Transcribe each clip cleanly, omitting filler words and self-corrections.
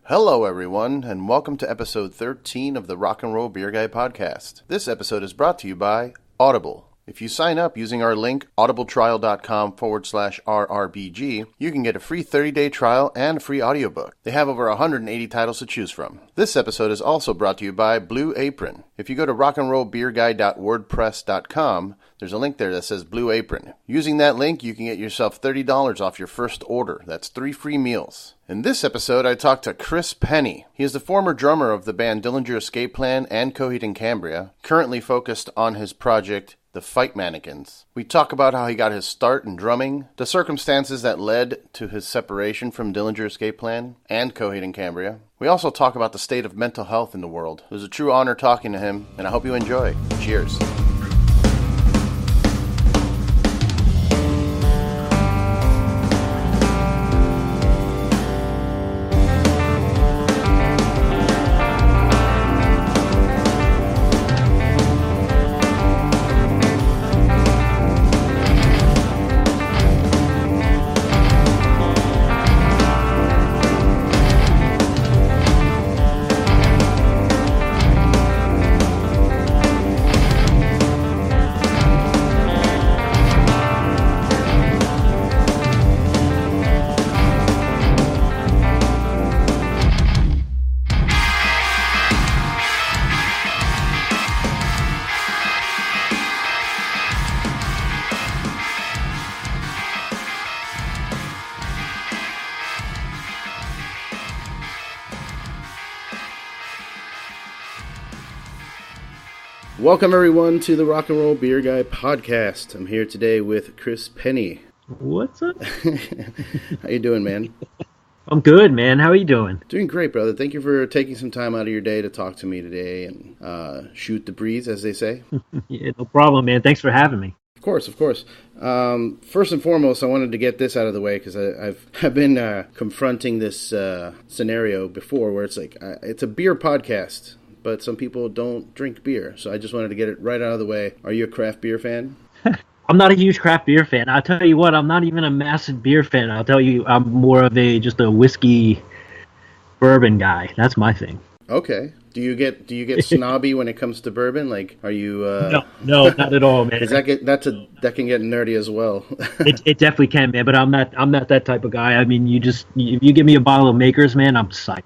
Hello, everyone, and welcome to episode 13 of the RocknRoll Beer Guy podcast. This episode is brought to you by Audible. If you sign up using our link, audibletrial.com/RRBG, you can get a free 30-day trial and a free audiobook. They have over 180 titles to choose from. This episode is also brought to you by Blue Apron. If you go to RocknRollBeerGuy.wordpress.com, there's a link there that says Blue Apron. Using that link, you can get yourself $30 off your first order. That's 3 free meals. In this episode, I talked to Chris Pennie. He is the former drummer of the band Dillinger Escape Plan and Coheed and Cambria, currently focused on his project, the Fight Mannequins. We talk about how he got his start in drumming, the circumstances that led to his separation from Dillinger Escape Plan and Coheed and Cambria. We also talk about the state of mental health in the world. It was a true honor talking to him, and I hope you enjoy. Cheers. Welcome, everyone, to the RocknRoll Beer Guy podcast. I'm here today with Chris Pennie. What's up? How you doing, man? I'm good, man. How are you doing? Doing great, brother. Thank you for taking some time out of your day to talk to me today and shoot the breeze, as they say. Yeah, no problem, man. Thanks for having me. Of course, of course. First and foremost, I wanted to get this out of the way because I've been confronting this scenario before where it's like, it's a beer podcast, but some people don't drink beer. So I just wanted to get it right out of the way. Are you a craft beer fan? I'm not a huge craft beer fan. I'll tell you what, I'm not even a massive beer fan. I'll tell you, I'm more of just a whiskey bourbon guy. That's my thing. Okay. Do you get snobby when it comes to bourbon? Like, are you? No, not at all, man. That can get nerdy as well. It definitely can, man. But I'm not that type of guy. I mean, if you give me a bottle of Makers, man, I'm psyched.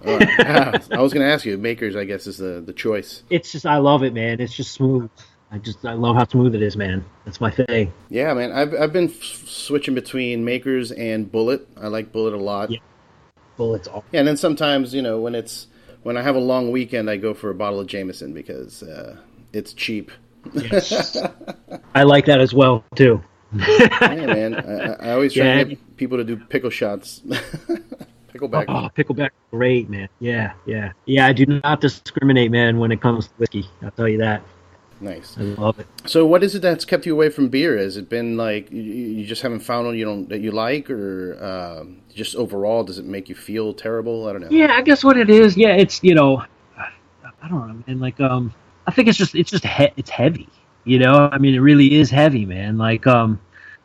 I was going to ask you. Makers, I guess, is the choice. It's just, I love it, man. It's just smooth. I love how smooth it is, man. That's my thing. Yeah, man. I've been switching between Makers and Bullet. I like Bullet a lot. Yeah, Bullet's awesome. Yeah, and then sometimes, when I have a long weekend, I go for a bottle of Jameson because it's cheap. Yes. I like that as well, too. Yeah, man. I always try to get people to do pickle shots. Pickleback. Oh, pickleback, great, man. Yeah. I do not discriminate, man, when it comes to whiskey. I'll tell you that. Nice. I love it. So what is it that's kept you away from beer? Has it been like you just haven't found one that you like, or just overall does it make you feel terrible? I don't know. Yeah, I guess what it is. Yeah, it's I don't know, and like I think it's heavy. I mean, it really is heavy, man. Like I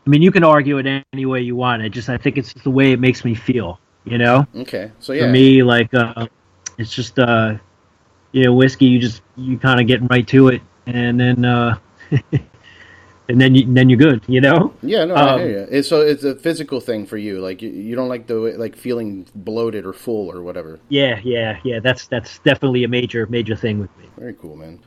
mean, you can argue it any way you want. I think it's just the way it makes me feel. Okay. So yeah. For me, like it's just whiskey. You kind of get right to it, and then and then you're good. Yeah. No, I hear you. So it's a physical thing for you. Like you don't like feeling bloated or full or whatever. Yeah. That's definitely a major thing with me. Very cool, man.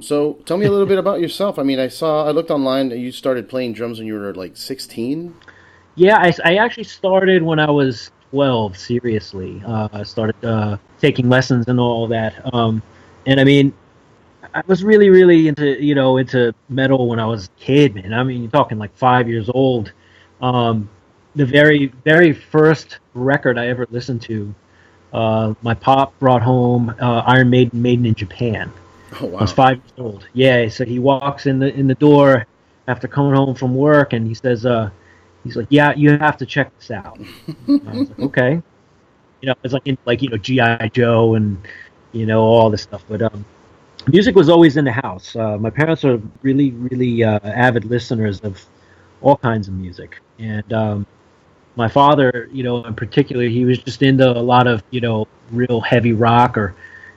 So tell me a little bit about yourself. I mean, I looked online that you started playing drums when you were like 16. Yeah, I actually started when I was 12, seriously. I started taking lessons and all that. And I mean, I was really, really into metal when I was a kid, man. I mean, you're talking like 5 years old. The very, very first record I ever listened to, my pop brought home Iron Maiden, Made in Japan. Oh, wow. I was 5 years old. Yeah, so he walks in the door after coming home from work, and he says, he's like, yeah, you have to check this out. And I was like, okay. It's like G.I. Joe and, all this stuff. But music was always in the house. My parents are really, really avid listeners of all kinds of music. And my father, in particular, he was just into a lot of, real heavy rock or,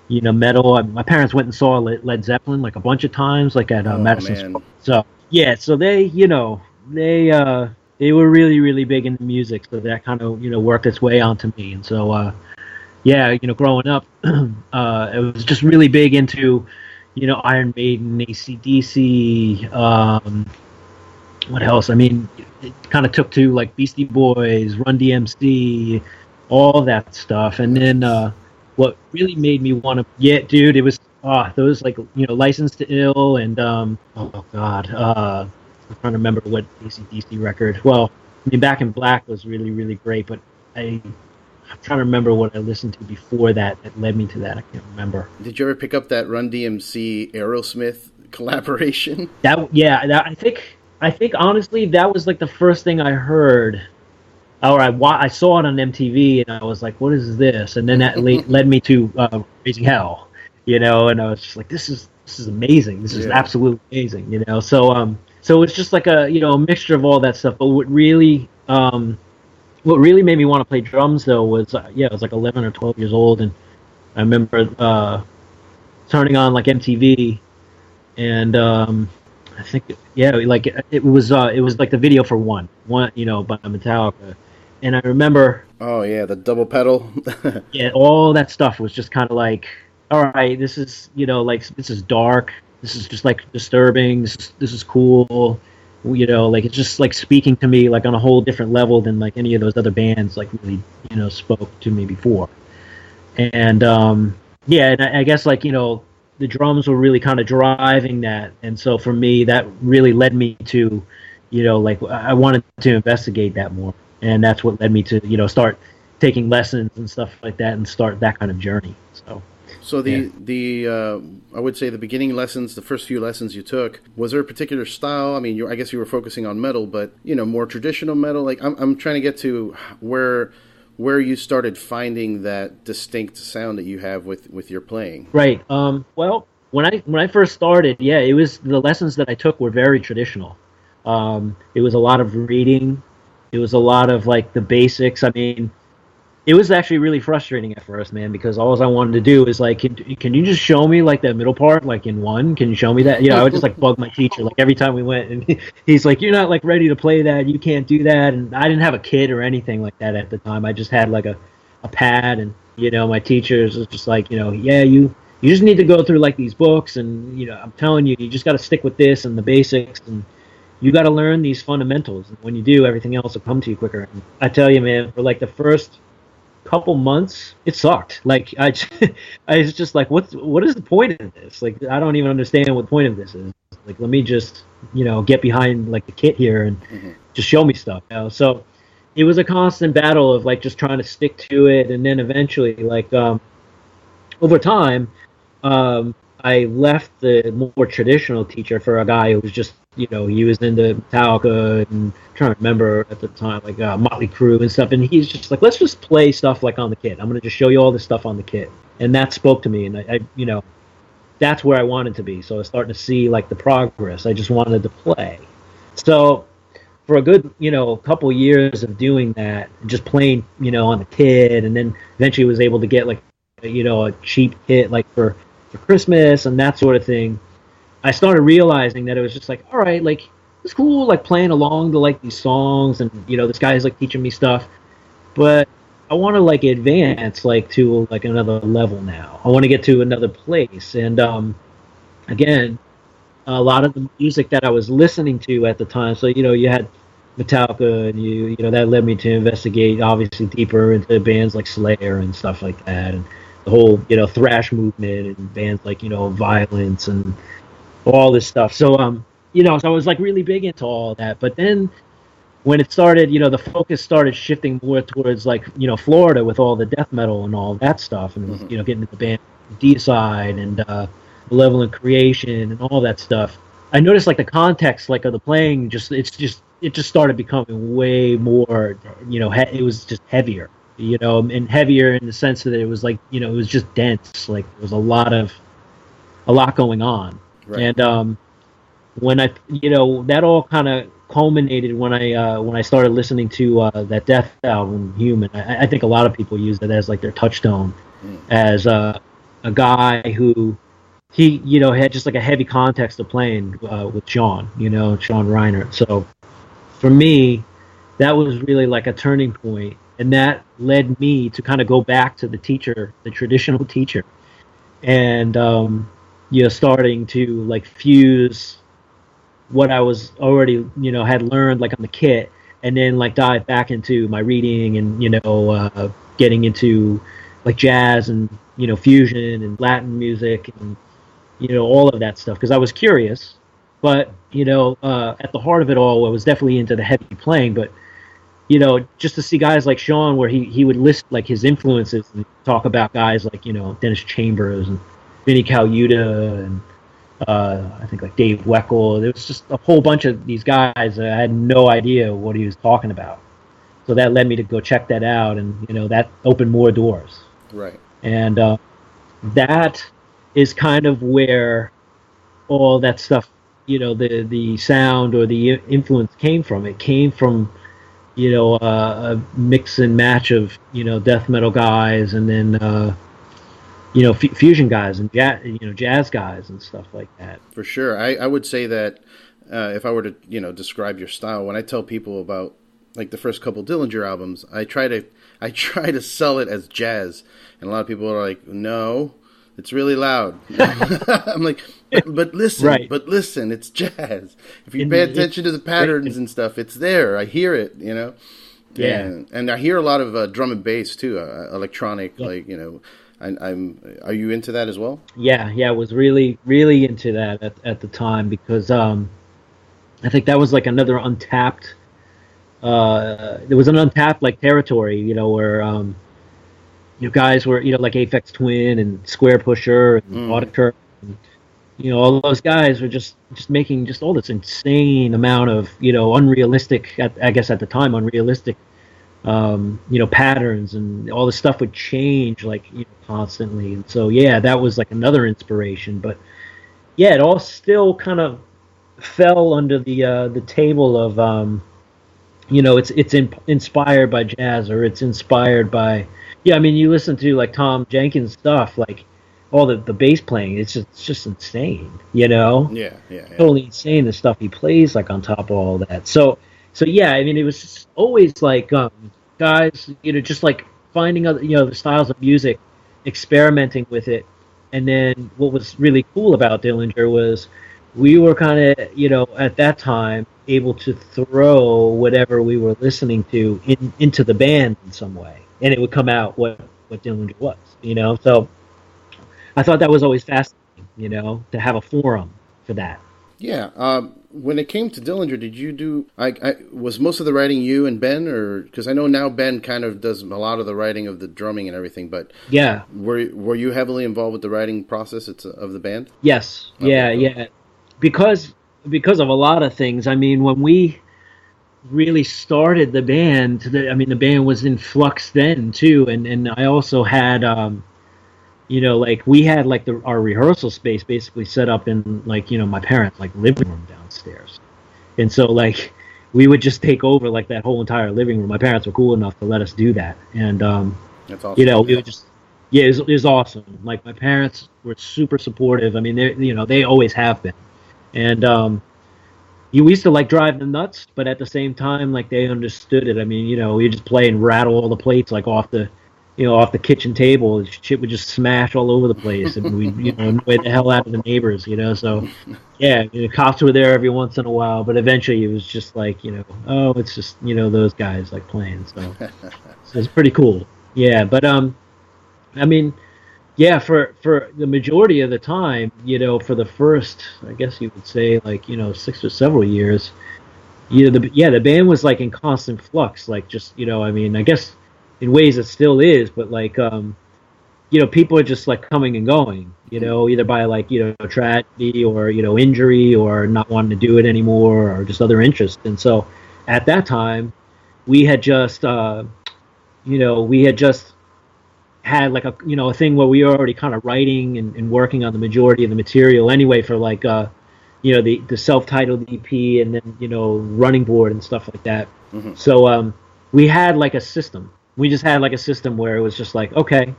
metal. My parents went and saw Led Zeppelin like a bunch of times, like at Madison Square. So yeah, so they, they were really, really big into music. So that kind of, worked its way onto me. And so, yeah, growing up, it was just really big into, Iron Maiden, AC/DC, what else? I mean, it kind of took to like Beastie Boys, Run DMC, all that stuff. And then what really made me want to, yeah, dude, it was those like, License to Ill and, oh God, I'm trying to remember what AC/DC record. Well, I mean, Back in Black was really, really great, but I'm trying to remember what I listened to before that led me to that. I can't remember. Did you ever pick up that Run DMC Aerosmith collaboration? I think honestly that was like the first thing I heard, or I saw it on MTV and I was like, "What is this?" And then that led me to Raising Hell, and I was just like, "This is amazing. This is absolutely amazing," So it's just like a a mixture of all that stuff. But what really made me want to play drums though was I was like 11 or 12 years old, and I remember turning on like MTV, and I think like it was like the video for one by Metallica, and I remember the double pedal all that stuff was just kind of like, all right, this is like this is dark, this is just like disturbing, this is cool. Like it's just like speaking to me like on a whole different level than like any of those other bands like really spoke to me before. And and I guess like the drums were really kind of driving that, and so for me that really led me to like I wanted to investigate that more, and that's what led me to start taking lessons and stuff like that and start that kind of journey. So the I would say the beginning lessons, the first few lessons you took, was there a particular style? I mean, I guess you were focusing on metal, but more traditional metal. Like I'm trying to get to where you started finding that distinct sound that you have with your playing. Right. Well, when I first started, it was the lessons that I took were very traditional. It was a lot of reading. It was a lot of like the basics. I mean, it was actually really frustrating at first, man, because all I wanted to do is like, can you just show me like that middle part, like in one? Can you show me that? I would just like bug my teacher like every time we went, and he's like, "You're not like ready to play that. You can't do that." And I didn't have a kit or anything like that at the time. I just had like a pad, and my teachers was just like, you just need to go through like these books, and I'm telling you, you just got to stick with this and the basics, and you got to learn these fundamentals. And when you do, everything else will come to you quicker. And I tell you, man, for like the first couple months it sucked. Like I was just like, what is the point of this? Like I don't even understand what the point of this is. Like let me just get behind like the kit here and just show me stuff. So it was a constant battle of like just trying to stick to it, and then eventually like over time I left the more traditional teacher for a guy who was just he was into Metallica and I'm trying to remember at the time like Motley Crue and stuff, and he's just like, let's just play stuff like on the kit. I'm gonna just show you all this stuff on the kit, and that spoke to me, and I that's where I wanted to be. So I was starting to see like the progress. I just wanted to play. So for a good couple years of doing that, just playing on the kit, and then eventually was able to get like a cheap kit like for Christmas and that sort of thing. I started realizing that it was just like, all right, like it's cool, like playing along to like these songs, and this guy's like teaching me stuff, but I want to like advance like to like another level now. I want to get to another place, and again, a lot of the music that I was listening to at the time. So you had Metallica, and you that led me to investigate obviously deeper into bands like Slayer and stuff like that, and the whole thrash movement and bands like Violence and all this stuff. So so I was like really big into all that. But then when it started, the focus started shifting more towards like Florida with all the death metal and all that stuff, and getting into the band D-Side and Malevolent Creation and all that stuff. I noticed like the context like of the playing it just started becoming way more it was just heavier, and heavier in the sense that it was like it was just dense. Like there was a lot going on. Right. And when I that all kind of culminated when I started listening to that Death album, Human. I think a lot of people use it as like their touchstone, as a guy who he had just like a heavy context of playing with Sean, Sean Reiner. So for me, that was really like a turning point, and that led me to kind of go back to the teacher, the traditional teacher, and starting to like fuse what I was already had learned like on the kit, and then like dive back into my reading and getting into like jazz and fusion and Latin music and all of that stuff, because I was curious, but at the heart of it all, I was definitely into the heavy playing. But just to see guys like Sean, where he would list like his influences and talk about guys like Dennis Chambers and Vinnie Colaiuta and I think like Dave Weckl. There was just a whole bunch of these guys that I had no idea what he was talking about. So that led me to go check that out, and that opened more doors. Right. And that is kind of where all that stuff, the sound or the influence came from. It came from a mix and match of death metal guys, and then fusion guys and jazz guys and stuff like that. For sure. I would say that if I were to describe your style, when I tell people about like the first couple Dillinger albums, I try to sell it as jazz, and a lot of people are like, no, it's really loud. I'm like, but listen, right. But listen, it's jazz. If you pay attention to the patterns and stuff, it's there. I hear it, Yeah. And I hear a lot of drum and bass too, electronic, like Are you into that as well? Yeah, I was really, really into that at the time, because I think that was like another untapped. There was an untapped like territory, where guys were like Aphex Twin and Square Pusher and Auditor, and all those guys were just making just all this insane amount of unrealistic, I guess at the time, unrealistic patterns, and all the stuff would change like constantly. And so that was like another inspiration. But it all still kind of fell under the table of it's inspired by jazz, or it's inspired by you listen to like Tom Jenkins stuff, like all the bass playing, it's just insane, Yeah. Totally insane, the stuff he plays like on top of all that. So it was just always like guys, just like finding other, the styles of music, experimenting with it. And then what was really cool about Dillinger was we were kind of, at that time, able to throw whatever we were listening to into the band in some way, and it would come out what Dillinger was, So I thought that was always fascinating, to have a forum for that. Yeah. When it came to Dillinger, did you do? Was most of the writing you and Ben, or because I know now Ben kind of does a lot of the writing of the drumming and everything, but yeah, were you heavily involved with the writing process of the band? Yes. Yeah. Because of a lot of things. I mean, when we really started the band, the band was in flux then too, and I also had like we had like our rehearsal space basically set up in like my parents' like living room downstairs, and so like we would just take over like that whole entire living room. My parents were cool enough to let us do that, and that's awesome. We would just it was awesome. Like my parents were super supportive. I mean, they always have been. And we used to like drive them nuts, but at the same time, like they understood it. I mean, we just play and rattle all the plates like off the kitchen table. Shit would just smash all over the place, and we annoy the hell out of the neighbors. So cops were there every once in a while, but eventually it was just like it's just those guys like playing. So it's pretty cool. Yeah, but for the majority of the time, for the first, I guess you would say, like 6 or several years, the band was like in constant flux, like just I guess in ways it still is, but like people are just like coming and going, either by like tragedy or injury or not wanting to do it anymore or just other interests. And so at that time, we had just had like a thing where we were already kind of writing and working on the majority of the material anyway for like the self-titled EP, and then Running Board and stuff like that. Hmm. So we had like a system. We just had like a system where it was just like, okay,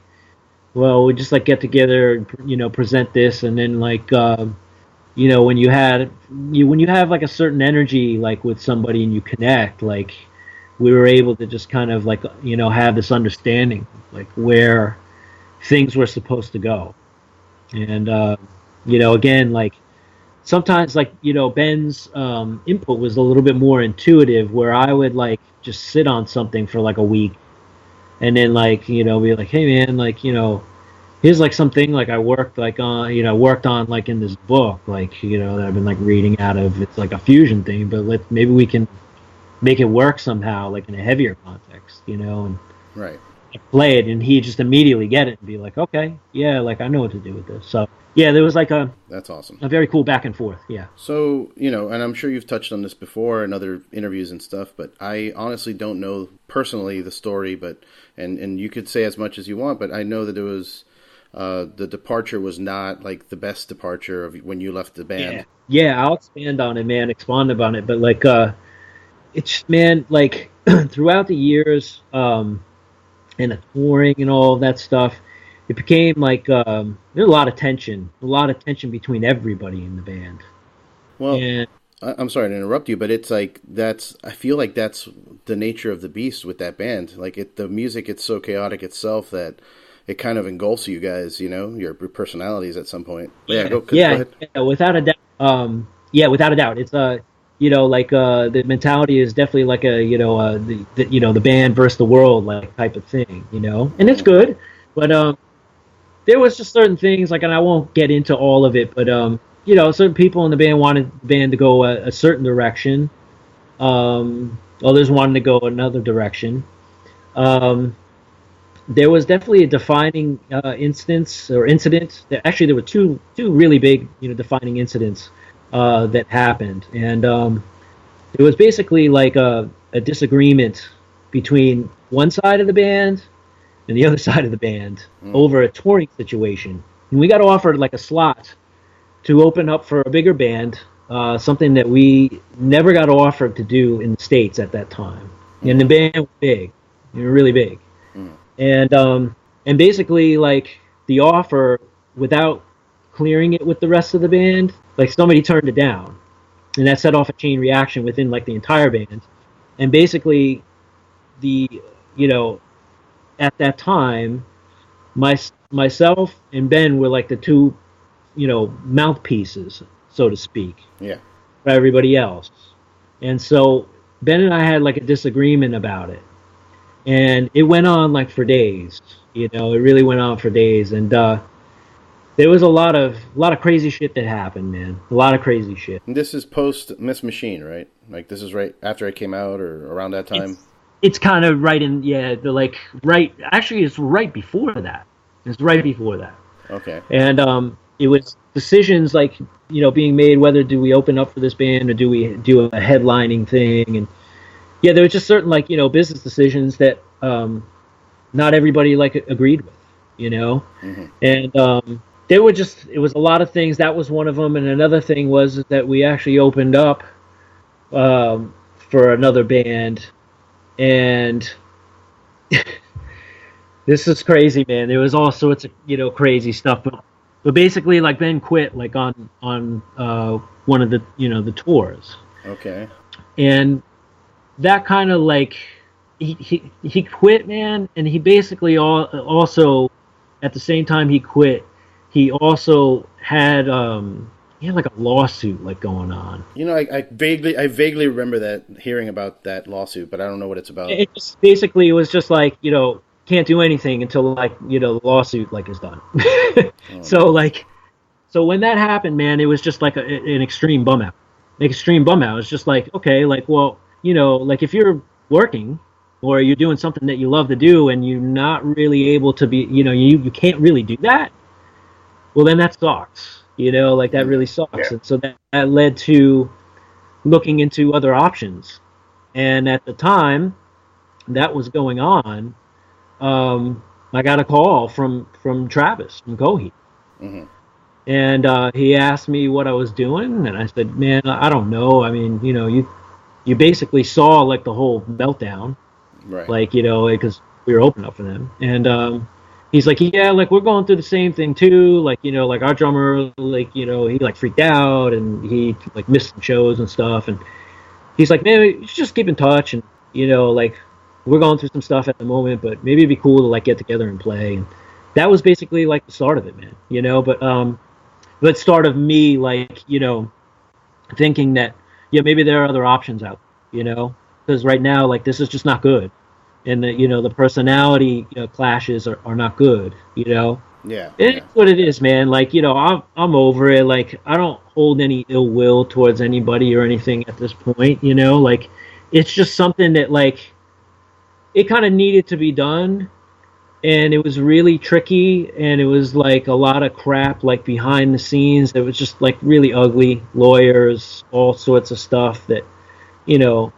well, we just like get together and present this, and then like when you have like a certain energy like with somebody and you connect, like we were able to just kind of like have this understanding like where things were supposed to go. And again, like sometimes like Ben's input was a little bit more intuitive, where I would like just sit on something for like a week, and then like be like, hey man, like here's like something like I worked like on worked on like in this book, like that I've been like reading out of. It's like a fusion thing, but maybe we can make it work somehow, like in a heavier context, and Right. play it, and he just immediately get it and be like, okay, yeah, like I know what to do with this. So yeah, there was like That's awesome. a very cool back and forth. Yeah. So, and I'm sure you've touched on this before in other interviews and stuff, but I honestly don't know personally the story, but and you could say as much as you want, but I know that it was the departure was not like the best departure of when you left the band. Yeah, I'll expand on it, man, expand upon it, but like it's, man, like throughout the years and the touring and all of that stuff, it became like there's a lot of tension between everybody in the band. Well, And I'm sorry to interrupt you, but it's like I feel like that's the nature of the beast with that band. Like the music, it's so chaotic itself that it kind of engulfs you guys, your personalities at some point. But yeah, go ahead. Yeah, without a doubt. Without a doubt, it's like the mentality is definitely like a the band versus the world like type of thing, and it's good, but there was just certain things like, and I won't get into all of it, but certain people in the band wanted the band to go a certain direction, others wanted to go another direction. There was definitely a defining incident. Actually, there were two really big defining incidents that happened, and it was basically like a disagreement between one side of the band and the other side of the band over a touring situation. And we got offered like a slot to open up for a bigger band, something that we never got offered to do in the States at that time. And the band was big, really big. And basically like the offer, without clearing it with the rest of the band, like somebody turned it down, and that set off a chain reaction within like the entire band. And basically at that time, myself and Ben were like the two mouthpieces, so to speak, for everybody else. And so Ben and I had like a disagreement about it, and it went on like for days. It really went on for days, and there was a lot of crazy shit that happened, man. A lot of crazy shit. And this is post Miss Machine, right? Like this is right after it came out or around that time? It's kind of right in, actually it's right before that. It's right before that. Okay. And it was decisions like, being made, whether do we open up for this band or do we do a headlining thing. And yeah, there were just certain like, business decisions that not everybody like agreed with, Mm-hmm. And it was a lot of things. That was one of them. And another thing was that we actually opened up for another band. And this is crazy, man. There was all sorts of, crazy stuff. But basically, like, Ben quit, like, on one of the, the tours. Okay. And that kind of, like, he quit, man. And he basically also, at the same time he quit, he also had like a lawsuit like going on. I vaguely remember hearing about that lawsuit, but I don't know what it's about. It was just like, can't do anything until like, the lawsuit like is done. So when that happened, man, it was just like an extreme bum out. It's just like, okay, like, well, like if you're working or you're doing something that you love to do and you're not really able to be, you can't really do that. Well, then that sucks, like that really sucks. Yeah. And so that led to looking into other options. And at the time that was going on, I got a call from Travis from Coheed. Mm-hmm. And he asked me what I was doing, and I said, "Man, I don't know. I mean, you basically saw like the whole meltdown, Right. like because we were opening up for them." And he's like, "Yeah, like we're going through the same thing too. Like like our drummer, like he like freaked out and he like missed some shows and stuff. And he's like, man, you should just keep in touch. And like we're going through some stuff at the moment, but maybe it'd be cool to like get together and play." And that was basically like the start of it, man. But start of me like thinking that yeah, maybe there are other options out, because right now like this is just not good, and the personality clashes are not good. Yeah. It is Yeah. what it is, man. Like I'm over it. Like I don't hold any ill will towards anybody or anything at this point. Like it's just something that like it kind of needed to be done, and it was really tricky, and it was like a lot of crap like behind the scenes. It was just like really ugly lawyers, all sorts of stuff that you know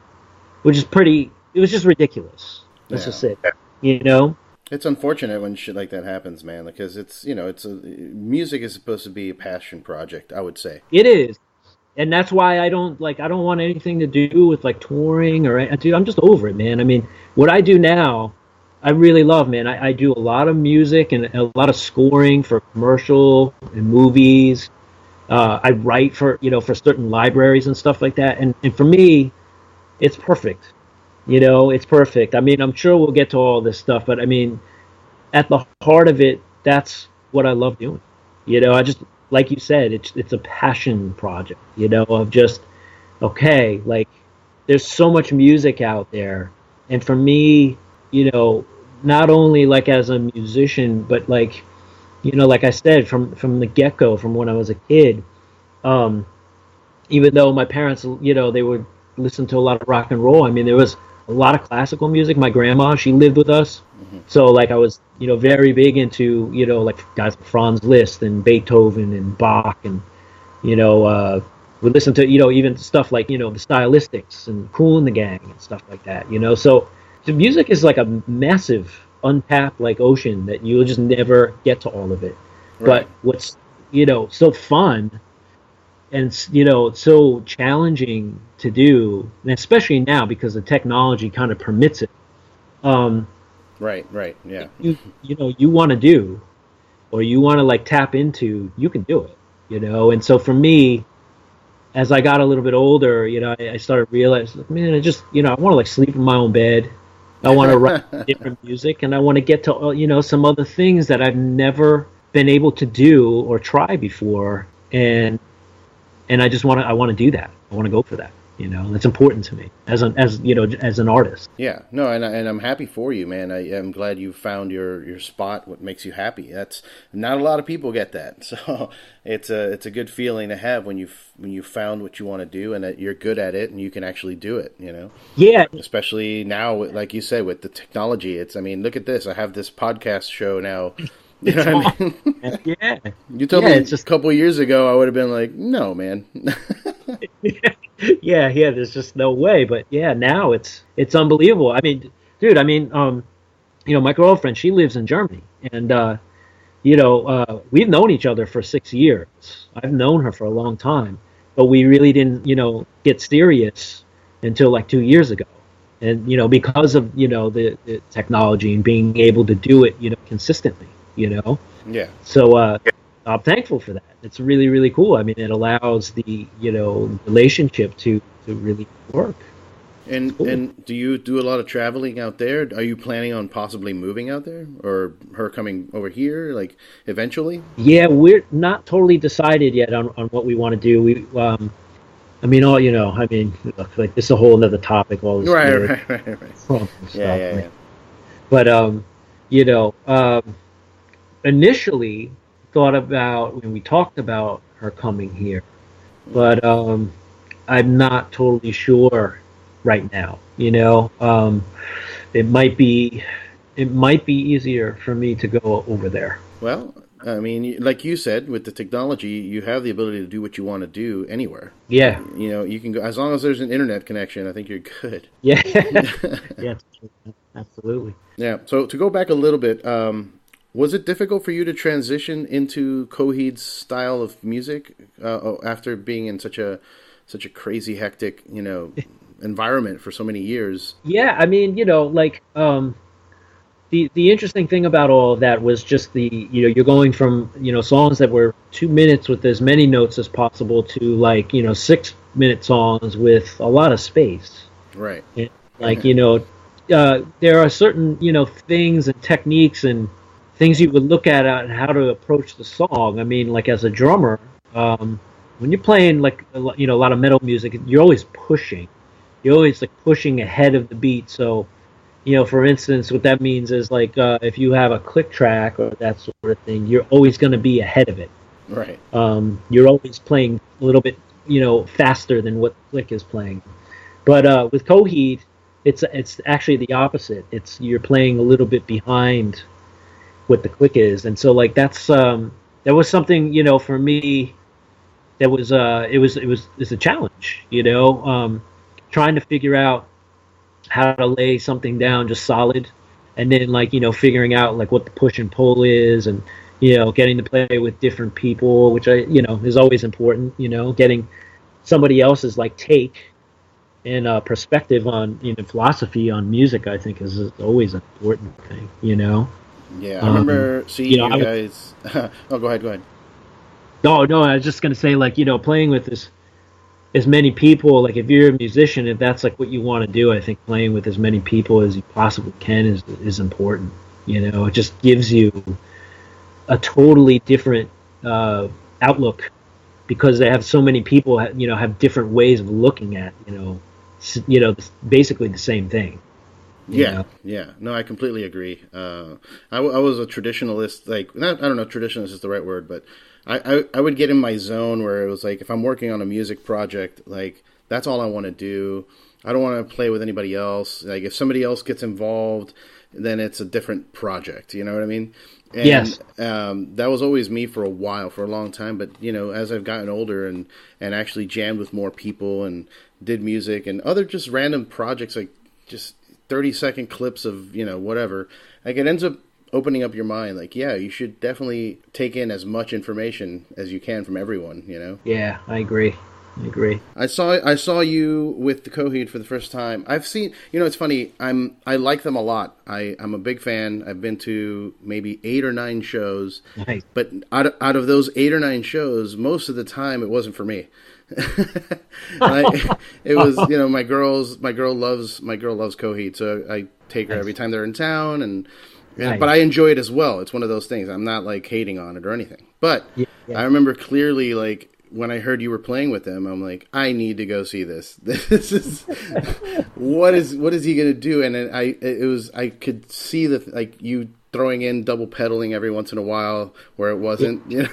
which is pretty. It was just ridiculous. Let's Yeah. just say, you know, It's unfortunate when shit like that happens, man, because it's music is supposed to be a passion project, I would say. it is, and that's why I don't like. I don't want anything to do with like touring or. Dude, I'm just over it, man. I mean, what I do now, I really love, man. I do a lot of music and a lot of scoring for commercial and movies. I write for for certain libraries and stuff like that, and for me, it's perfect. It's perfect. I mean, I'm sure we'll get to all this stuff, but I mean, at the heart of it, that's what I love doing. I just like you said, it's a passion project. Of just okay, like there's so much music out there, and for me, not only like as a musician, but like like I said, from the get go, from when I was a kid, um, even though my parents, they would listen to a lot of rock and roll. I mean, there was a lot of classical music. My grandma, she lived with us, Hmm. so like I was, very big into, like guys like Franz Liszt and Beethoven and Bach, and we listen to, even stuff like the Stylistics and Kool and the Gang and stuff like that. So the music is like a massive untapped like ocean that you'll just never get to all of it. Right. But what's so fun and so challenging to do, and especially now because the technology kind of permits it. Um, Right. Right. Yeah. you want to do, or you want to like tap into, you can do it. And so for me, as I got a little bit older, I started realizing, like, man, I just I want to like sleep in my own bed. I want to write different music, and I want to get to some other things that I've never been able to do or try before, and I want to do that. I want to go for that. That's important to me as an artist. Yeah, no, and I'm happy for you, man. I'm glad you found your spot. What makes you happy? That's not a lot of people get that, so it's a good feeling to have when you found what you want to do and that you're good at it and you can actually do it. Yeah, Especially now, like you said, with the technology. I mean, look at this. I have this podcast show now. You it's know what I awesome. mean? Yeah, You told yeah. me It's a just couple of years ago, I would have been like, no, man. yeah. There's just no way. But yeah, now it's unbelievable. I mean, dude. I mean, my girlfriend, she lives in Germany, and we've known each other for 6 years. I've known her for a long time, but we really didn't, get serious until like 2 years ago. And because of the technology and being able to do it, consistently, Yeah. so I'm thankful for that. It's really, really cool. I mean, it allows the relationship to really work. It's And cool. and do you do a lot of traveling out there? Are you planning on possibly moving out there or her coming over here like eventually? Yeah, we're not totally decided yet on what we want to do. I mean, I mean, look, like this is a whole another topic. All this, Right, right, right, right. Trump and Yeah, stuff. yeah, Right? yeah. But you know, initially thought about when we talked about her coming here, Hmm. but I'm not totally sure right now. It might be it might be easier for me to go over there. Well, I mean, like you said, with the technology, you have the ability to do what you want to do anywhere. Yeah, You can go as long as there's an internet connection. I think you're good. yeah, yeah, absolutely. Yeah. So to go back a little bit, Was it difficult for you to transition into Coheed's style of music after being in such a crazy, hectic, environment for so many years? Yeah, I mean, the interesting thing about all of that was just you're going from songs that were 2 minutes with as many notes as possible to 6-minute songs with a lot of space. Right. And, there are certain things and techniques and things you would look at and how to approach the song. I mean, like as a drummer, when you're playing a lot of metal music, you're always pushing. You're always pushing ahead of the beat. So, for instance, what that means is if you have a click track or that sort of thing, you're always going to be ahead of it. Right. You're always playing a little bit, faster than what the click is playing. But with Coheed, it's actually the opposite. You're playing a little bit behind what the click is, and so that was something for me that was it's a challenge, trying to figure out how to lay something down just solid, and then figuring out what the push and pull is, and getting to play with different people, which is always important. Getting somebody else's take and perspective on philosophy on music, I think is always an important thing. Yeah, I remember seeing you guys. Oh, go ahead. No, I was just gonna say playing with as many people, if you're a musician, if that's what you want to do, I think playing with as many people as you possibly can is important. It just gives you a totally different outlook, because they have so many people have different ways of looking at basically the same thing. Yeah. No, I completely agree. I was a traditionalist, I don't know if traditionalist is the right word, but I would get in my zone where it was if I'm working on a music project, that's all I want to do. I don't want to play with anybody else. If somebody else gets involved, then it's a different project. You know what I mean? And, yes. That was always me for a long time. But, as I've gotten older and actually jammed with more people and did music and other just random projects, just 30-second clips of, whatever, it ends up opening up your mind. You should definitely take in as much information as you can from everyone, Yeah, I agree. I saw you with the Coheed for the first time. I've seen, it's funny. I like them a lot. I'm a big fan. I've been to maybe 8 or 9 shows. Nice. But out of those 8 or 9 shows, most of the time it wasn't for me. It was, my girl loves Coheed, so I take her every time they're in town, and nice. But I enjoy it as well. It's one of those things. I'm not hating on it or anything. But yeah. I remember clearly when I heard you were playing with them, I'm I need to go see this. This is what is he gonna do? And I could see you throwing in double pedaling every once in a while where it wasn't. Yeah.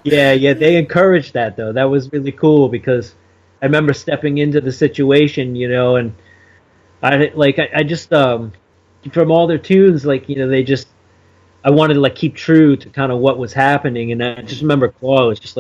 They encouraged that though. That was really cool, because I remember stepping into the situation, and I just from all their tunes, I wanted to keep true to kind of what was happening, and I just remember Claude was just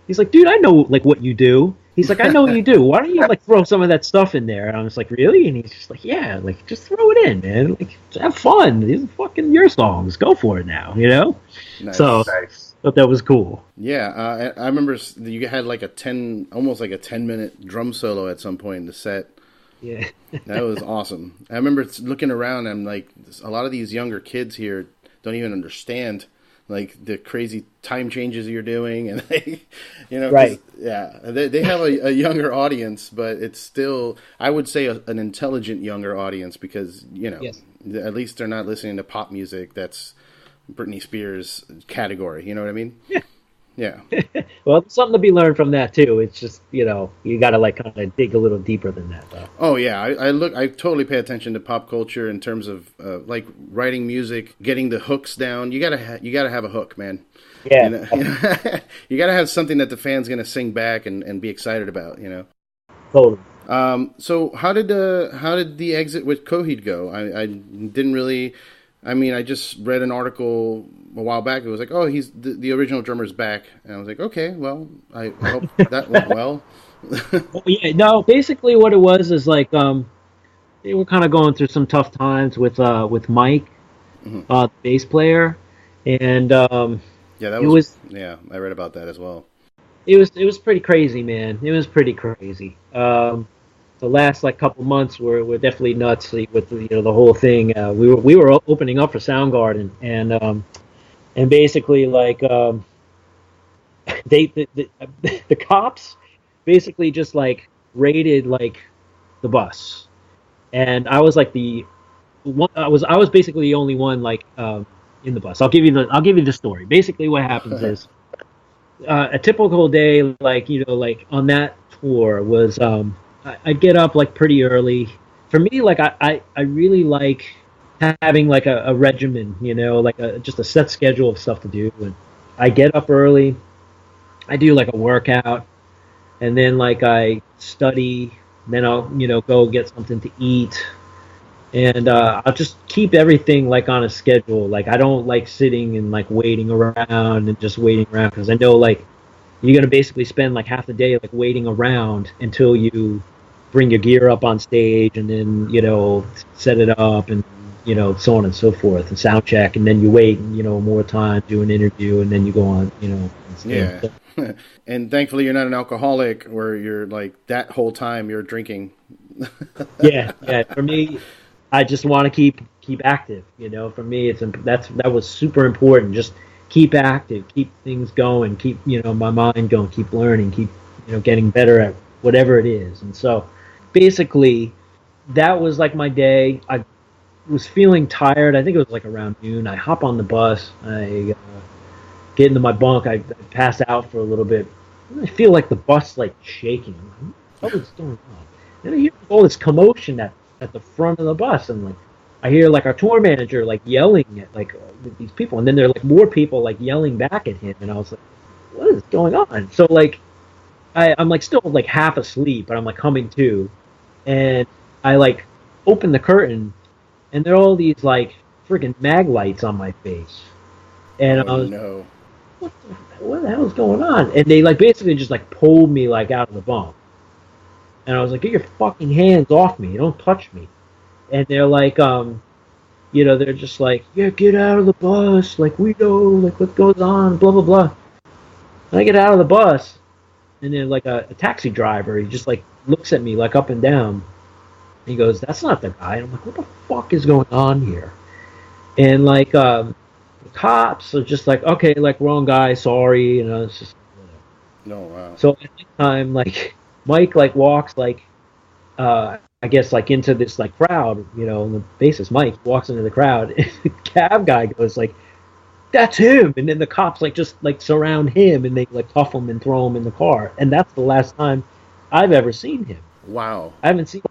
he's dude, I know what you do. He's I know what you do. Why don't you throw some of that stuff in there? And I was really? And he's just yeah, just throw it in, man. Have fun. These are fucking your songs. Go for it now, Nice. So nice. Thought that was cool. Yeah, I remember you had almost a 10-minute drum solo at some point in the set. Yeah, that was awesome. I remember looking around, and I'm a lot of these younger kids here don't even understand the crazy time changes you're doing, and right. Yeah, they have a younger audience, but it's still, I would say, an intelligent younger audience, because yes. At least they're not listening to pop music that's Britney Spears category. You know what I mean? Yeah. Well, there's something to be learned from that too. It's just you got to kind of dig a little deeper than that, though. Oh yeah, I totally pay attention to pop culture in terms of writing music, getting the hooks down. You gotta have a hook, man. Yeah. You gotta have something that the fan's gonna sing back and be excited about. Totally. So how did the exit with Coheed go? I didn't really. I mean, I just read an article a while back. It was oh, he's the original drummer's back, and I was okay. Well, I hope that went well. Yeah, no. Basically, what it was is they were kind of going through some tough times with Mike, bass player, and Yeah, that it was, was yeah, I read about that as well. it was pretty crazy, man. It was pretty crazy. The last like couple months were definitely nuts with the whole thing. We were opening up for Soundgarden, and basically like they the cops basically just like raided like the bus, and I was like the one. I was basically the only one like in the bus. I'll give you the story. Basically, what happens is a typical day, like like on that tour was I get up like pretty early. For me, like I really like having like a regimen, like just a set schedule of stuff to do. And I get up early, I do like a workout, and then like I study. Then I'll go get something to eat, and I'll just keep everything like on a schedule. Like I don't like sitting and like waiting around and just waiting around because I know like you're gonna basically spend like half the day like waiting around until you bring your gear up on stage and then set it up and so on and so forth and sound check and then you wait more time, do an interview, and then you go on on stage. Yeah. And thankfully you're not an alcoholic where you're like that whole time you're drinking. yeah for me, I just want to keep active. For me, that was super important. Just keep active, keep things going, keep my mind going, keep learning, keep getting better at whatever it is. And so, basically, that was like my day. I was feeling tired. I think it was like around noon. I hop on the bus. I get into my bunk. I pass out for a little bit. I feel like the bus like shaking. I'm like, what is going on? Then I hear all this commotion at the front of the bus, and like I hear like our tour manager like yelling at like these people, and then there are like more people like yelling back at him, and I was like, what is going on? So like I'm like still like half asleep, but I'm like coming to, and I like open the curtain, and there are all these like freaking mag lights on my face, and I was no. what the hell is going on? And they like basically just like pulled me like out of the bunk. And I was like, get your fucking hands off me. Don't touch me. And they're like, they're just like, yeah, get out of the bus. Like, we know, like, what goes on, blah, blah, blah. And I get out of the bus, and then, like, a taxi driver, he just, like, looks at me, like, up and down. He goes, that's not the guy. And I'm like, what the fuck is going on here? And, like, the cops are just like, okay, like, wrong guy, sorry. It's just, No, wow. So at that time, like, Mike like walks like I guess like into this like crowd, and the bassist Mike walks into the crowd, and the cab guy goes like, that's him, and then the cops like just like surround him and they like cuff him and throw him in the car, and that's the last time I've ever seen him. Wow. I haven't seen him.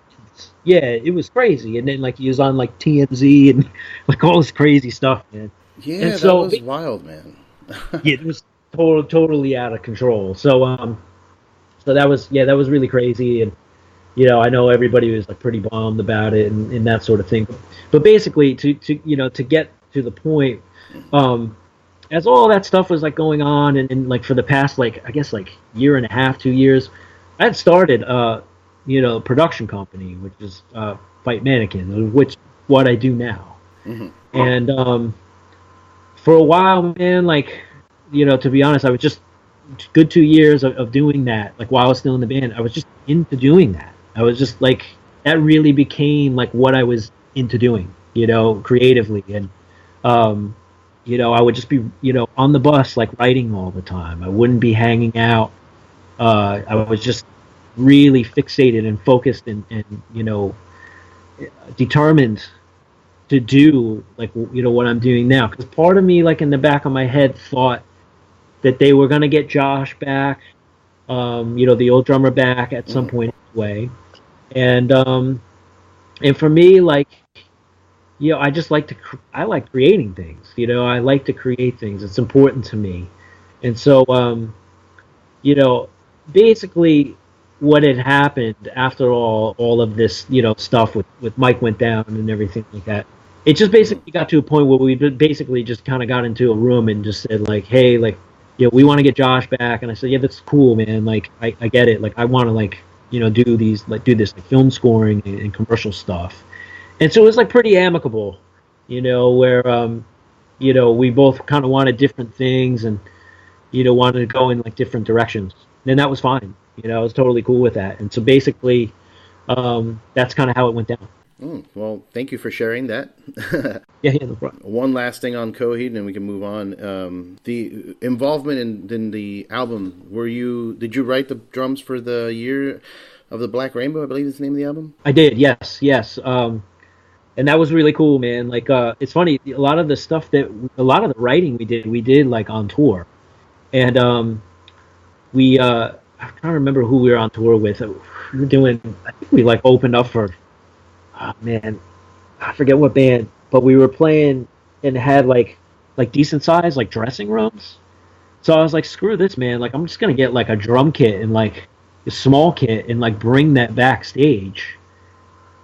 Yeah, it was crazy. And then like he was on like TMZ and like all this crazy stuff, man. Yeah, and so, that was wild, man. Yeah, it was totally out of control. So that was really crazy, and I know everybody was like pretty bummed about it and that sort of thing. But basically, to get to the point, as all that stuff was like going on, and like for the past like I guess like year and a half, 2 years, I had started a production company, which is Fight Mannequins, which what I do now. Mm-hmm. And for a while, man, like to be honest, I was just good 2 years of doing that. Like while I was still in the band, I was just into doing that. I was just like, that really became like what I was into doing, creatively. And, I would just be, on the bus, like writing all the time. I wouldn't be hanging out. I was just really fixated and focused and determined to do like, what I'm doing now. Because part of me, like in the back of my head, thought that they were going to get Josh back, the old drummer back at some point anyway. And for me, like, I just like I like creating things, I like to create things. It's important to me. And so, basically what had happened after all of this, stuff with Mike went down and everything like that, it just basically got to a point where we basically just kind of got into a room and just said like, hey, like, we want to get Josh back. And I said, yeah, that's cool, man. Like, I get it. Like, I want to like, do this like film scoring and commercial stuff. And so it was like pretty amicable. where we both kind of wanted different things and wanted to go in like different directions. And that was fine. I was totally cool with that. And so basically, that's kind of how it went down. Well, thank you for sharing that. Yeah, no problem. One last thing on Coheed, and then we can move on. The involvement in the album. Did you write the drums for the Year of the Black Rainbow? I believe is the name of the album. I did. Yes. And that was really cool, man. Like, it's funny. A lot of the writing we did like on tour, and I'm trying to remember who we were on tour with. We were doing. I think we like opened up for. Oh man, I forget what band, but we were playing and had like decent size like dressing rooms. So I was like, screw this, man. Like, I'm just gonna get like a drum kit and like a small kit and like bring that backstage,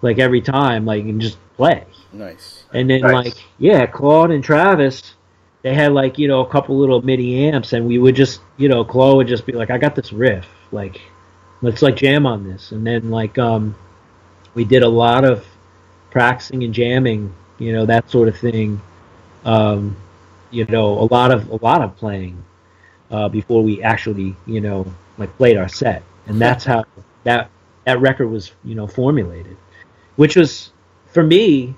like every time, like, and just play. Nice. And then Claude and Travis, they had like a couple little MIDI amps, and we would just Claude would just be like, I got this riff, like let's like jam on this, and then like we did a lot of practicing and jamming, that sort of thing. A lot of playing before we actually, like played our set, and that's how that record was, formulated, which was for me,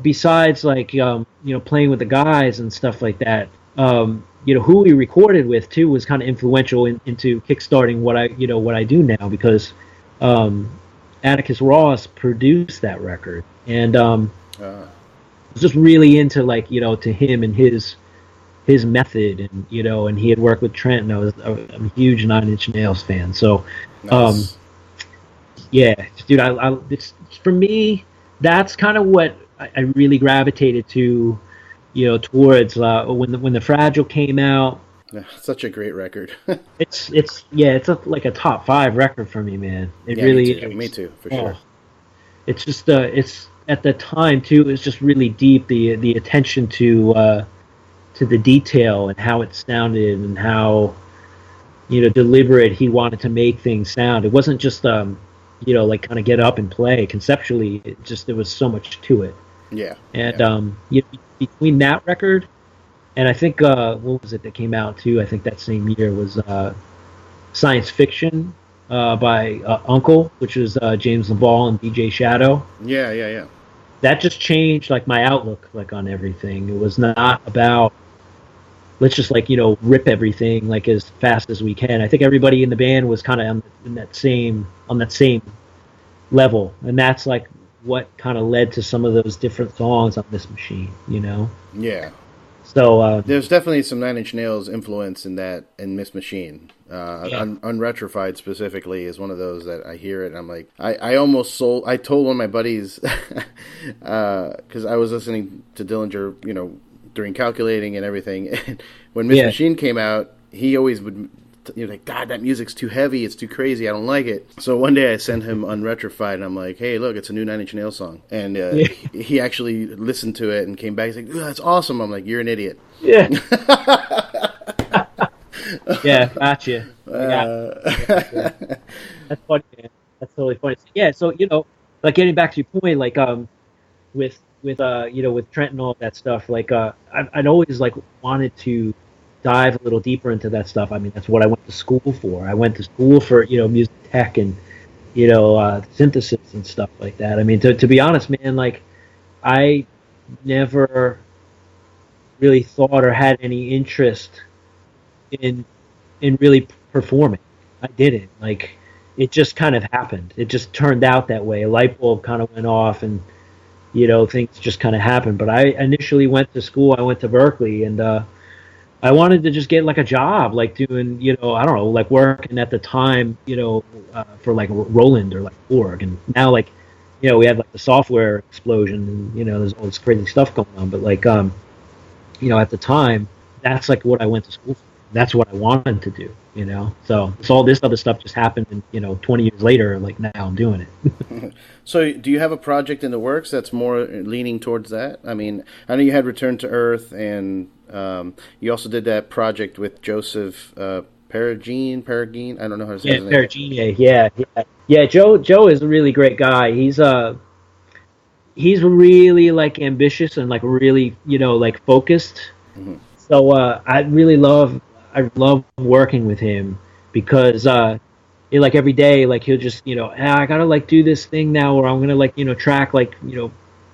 besides like playing with the guys and stuff like that. Who we recorded with too was kind of influential into kickstarting what I do now, because Atticus Ross produced that record, and I was just really into like to him and his method, and and he had worked with Trent, and I'm a huge Nine Inch Nails fan. So, nice. Yeah, dude, it's for me. That's kind of what I really gravitated to, towards when the Fragile came out. Such a great record. it's like a top 5 record for me, man. It really is. Me too, for sure. It's just it's at the time too. It was just really deep. The attention to the detail and how it sounded and how deliberate he wanted to make things sound. It wasn't just like kind of get up and play. Conceptually, there was so much to it. Yeah. And between that record. And I think, what was it that came out too? I think that same year was Science Fiction by Uncle, which was James LaValle and DJ Shadow. Yeah. That just changed like my outlook like on everything. It was not about let's just like rip everything like as fast as we can. I think everybody in the band was kind of on that same level, and that's like what kind of led to some of those different songs on this machine. Yeah. So there's definitely some Nine Inch Nails influence in that, in Miss Machine. Unretrified specifically is one of those that I hear it and I'm like, I told one of my buddies, because I was listening to Dillinger, during calculating and everything. And when Miss Machine came out, he always would, like, God, that music's too heavy, it's too crazy, I don't like it. So one day I sent him Unretrified, and I'm like, hey, look, it's a new Nine Inch Nails song. And he actually listened to it and came back, he's like, that's awesome. I'm like, you're an idiot. Yeah. Yeah, gotcha. Yeah. That's funny, man. That's totally funny. Yeah, so, like getting back to your point, like with Trent and all that stuff, like I'd always like wanted to dive a little deeper into that stuff. I mean, that's what I went to school for. I went to school for music tech and synthesis and stuff like that. I mean, to be honest, man, like I never really thought or had any interest in really performing. I didn't. Like, it just kind of happened. It just turned out that way. A light bulb kind of went off, and things just kind of happened. But I initially went to school. I went to Berkeley, and I wanted to just get like a job, like doing, I don't know, like working at the time, for like Roland or like Org. And now, like, we have like the software explosion, and there's all this crazy stuff going on. But like, at the time, that's like what I went to school for. That's what I wanted to do, So all this other stuff just happened, and 20 years later, like now I'm doing it. So, do you have a project in the works that's more leaning towards that? I mean, I know you had Return to Earth, and you also did that project with Joseph Perugine. I don't know how to say his name. Perugine, yeah. Joe is a really great guy. He's he's really like ambitious and like really, like focused. Hmm. So I love working with him because like every day, like he'll just, I gotta like do this thing now, or I'm gonna like, track like,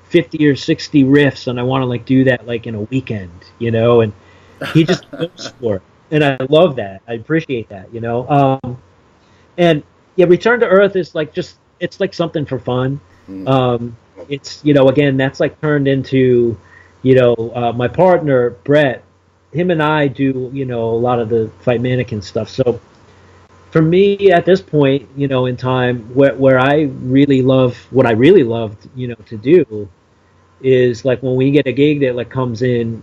50 or 60 riffs, and I want to like do that like in a weekend, and he just goes for it. And I love that. I appreciate that. And yeah, Return to Earth is like just, it's like something for fun. Hmm. It's, again, that's like turned into, my partner, Brett, him and I do, a lot of the Fight Mannequin stuff. So for me at this point, in time where I really love what I really loved, to do is like when we get a gig that like comes in,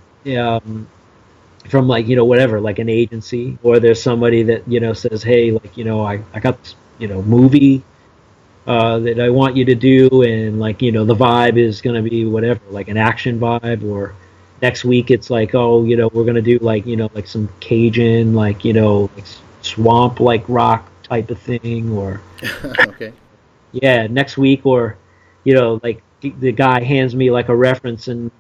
from like, whatever, like an agency, or there's somebody that, says, hey, like, I got this, movie that I want you to do, and like, the vibe is going to be whatever, like an action vibe. Or next week it's like, oh, we're going to do like, like some Cajun, like, like swamp like rock type of thing. Or Okay. yeah, next week. Or like the guy hands me like a reference, and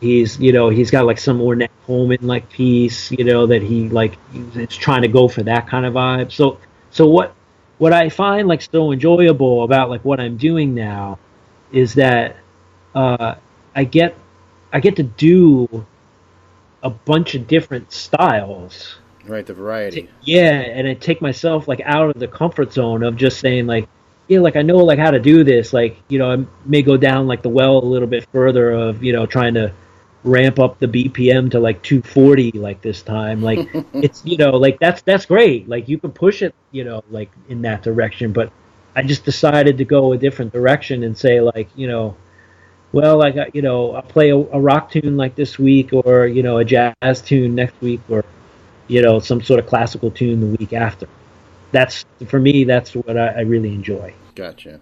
he's got like some Ornette Coleman like piece, that he like it's trying to go for that kind of vibe. So what I find like so enjoyable about like what I'm doing now is that uh, I get to do a bunch of different styles. Right, the variety. Yeah, and I take myself like out of the comfort zone of just saying like, yeah, like I know like how to do this. Like, I may go down like the well a little bit further of, trying to ramp up the BPM to like 240 like this time. Like it's, like that's great. Like you can push it, like in that direction. But I just decided to go a different direction and say like, well, like, I'll play a rock tune like this week, or, a jazz tune next week, or, some sort of classical tune the week after. That's, for me, that's what I really enjoy. Gotcha.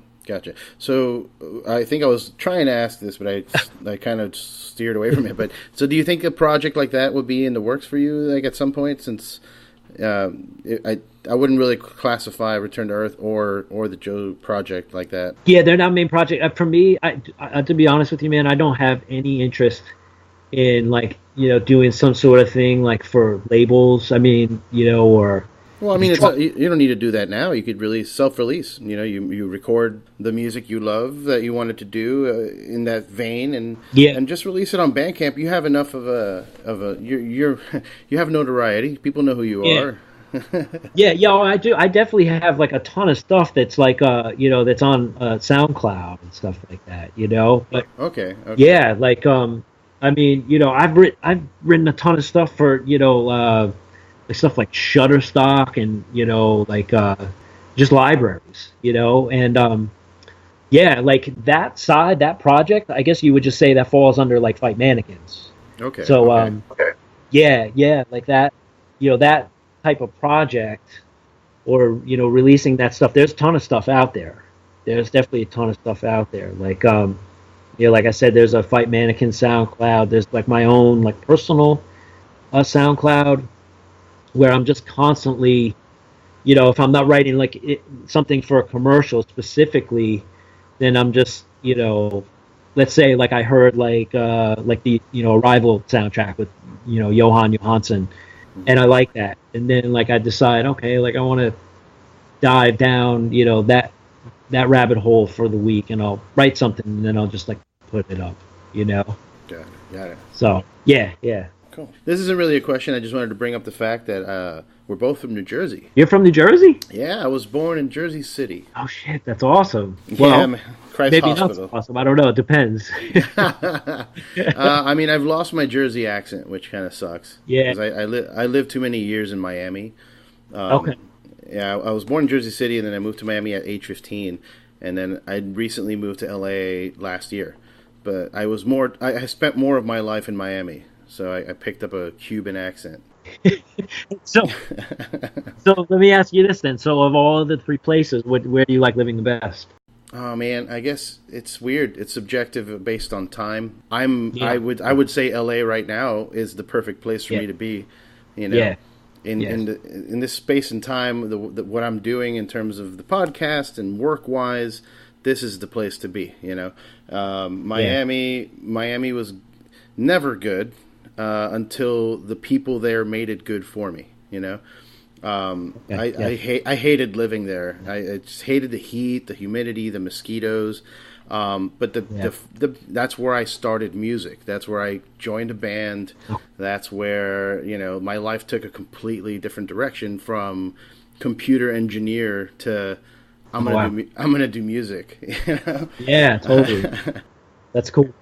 So I think I was trying to ask this, but I kind of steered away from it. But so do you think a project like that would be in the works for you, like at some point? Since I wouldn't really classify Return to Earth or the Joe project like that. Yeah, they're not main project. For me, I to be honest with you, man, I don't have any interest in like, doing some sort of thing like for labels. I mean, or... Well, I mean, you don't need to do that now. You could really self-release. You record the music you love that you wanted to do in that vein, and just release it on Bandcamp. You have enough of you have notoriety. People know who you are. Yeah, I do. I definitely have like a ton of stuff that's like that's on SoundCloud and stuff like that. But okay. Yeah, like I mean, I've written a ton of stuff for stuff like Shutterstock and like just libraries, and yeah, like that project, I guess you would just say that falls under like Fight Mannequins. Okay. So okay. Yeah, like that, that type of project, or releasing that stuff. There's a ton of stuff out there. There's definitely a ton of stuff out there. Like like I said, there's a Fight Mannequin SoundCloud. There's like my own like personal SoundCloud, where I'm just constantly, if I'm not writing like something for a commercial specifically, then I'm just, let's say like I heard like the Arrival soundtrack with Johan Johansson, and I like that, and then like I decide, okay, like I want to dive down that rabbit hole for the week, and I'll write something, and then I'll just like put it up. Got it. So yeah. Cool. This isn't really a question. I just wanted to bring up the fact that we're both from New Jersey. You're from New Jersey? Yeah, I was born in Jersey City. Oh shit, that's awesome. Yeah, well, Christ maybe Hospital. Not so awesome. I don't know. It depends. I mean, I've lost my Jersey accent, which kind of sucks. Yeah. Because I lived too many years in Miami. Okay. Yeah, I was born in Jersey City, and then I moved to Miami at age 15, and then I recently moved to LA last year. But I spent more of my life in Miami. So I picked up a Cuban accent. so let me ask you this then. So of all the three places, where do you like living the best? Oh man, I guess it's weird. It's subjective based on time. I would say LA right now is the perfect place for me to be. In this space and time, what I'm doing in terms of the podcast and work wise, this is the place to be. Miami was never good until the people there made it good for me. I hated living there. I just hated the heat, the humidity, the mosquitoes. But that's where I started music. That's where I joined a band. That's where my life took a completely different direction from computer engineer to I'm gonna do music. Yeah, totally. That's cool.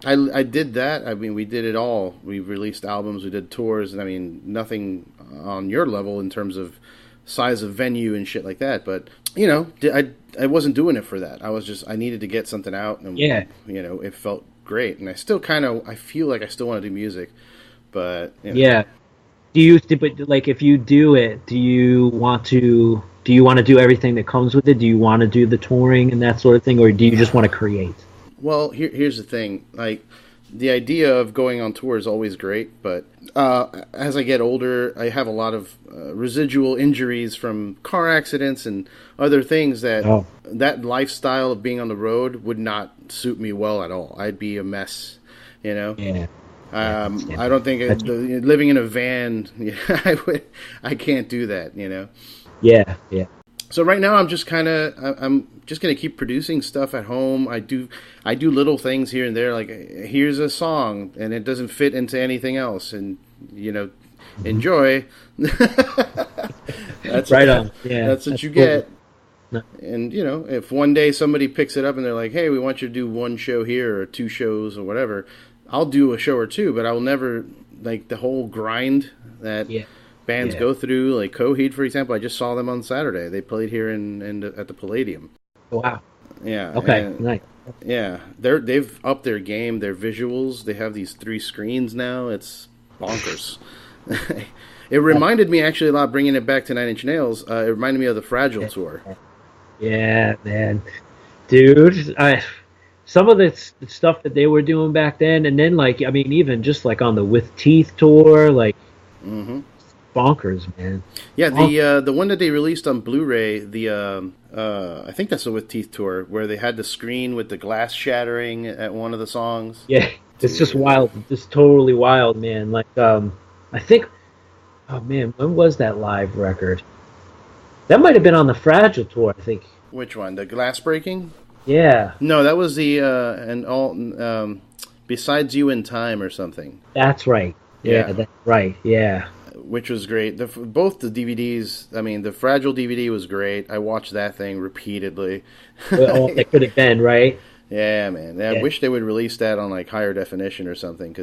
I did that. I mean, we did it all. We released albums, we did tours, and I mean, nothing on your level in terms of size of venue and shit like that. But I wasn't doing it for that. I needed to get something out, and it felt great. And I still I feel like I still want to do music, but yeah. But like, if you do it, do you want to do everything that comes with it? Do you want to do the touring and that sort of thing, or do you just want to create? Well, here's the thing. Like, the idea of going on tour is always great, but as I get older, I have a lot of residual injuries from car accidents and other things that that lifestyle of being on the road would not suit me well at all. I'd be a mess, Yeah. I don't think living in a van, I can't do that, Yeah, yeah. So right now I'm just I'm just going to keep producing stuff at home. I do little things here and there, like here's a song and it doesn't fit into anything else, and enjoy. That's right on. Yeah. That's what you get. No. And if one day somebody picks it up and they're like, "Hey, we want you to do one show here or two shows or whatever," I'll do a show or two, but I will never, like, the whole grind that bands go through. Like Coheed, for example, I just saw them on Saturday. They played here at the Palladium. Wow. Yeah. Okay. Nice. Yeah, they've upped their game. Their visuals. They have these 3 screens now. It's bonkers. It reminded me actually a lot, bringing it back to Nine Inch Nails. It reminded me of the Fragile tour. Yeah, man, dude. Some of the stuff that they were doing back then, and then, like, I mean, even just like on the With Teeth tour, like, bonkers, man. Yeah, the one that they released on Blu-ray, I think that's the With Teeth tour, where they had the screen with the glass shattering at one of the songs. Yeah, it's just wild, just totally wild, man. Like, I think, oh man, when was that live record? That might have been on the Fragile tour, I think. Which one? The glass breaking? Yeah. No, that was the Besides You in Time or something. That's right. Yeah, that's right. Yeah. Which was great. Both the DVDs, I mean, the Fragile DVD was great. I watched that thing repeatedly. That could have been, right? Yeah, man. I wish they would release that on, like, higher definition or something,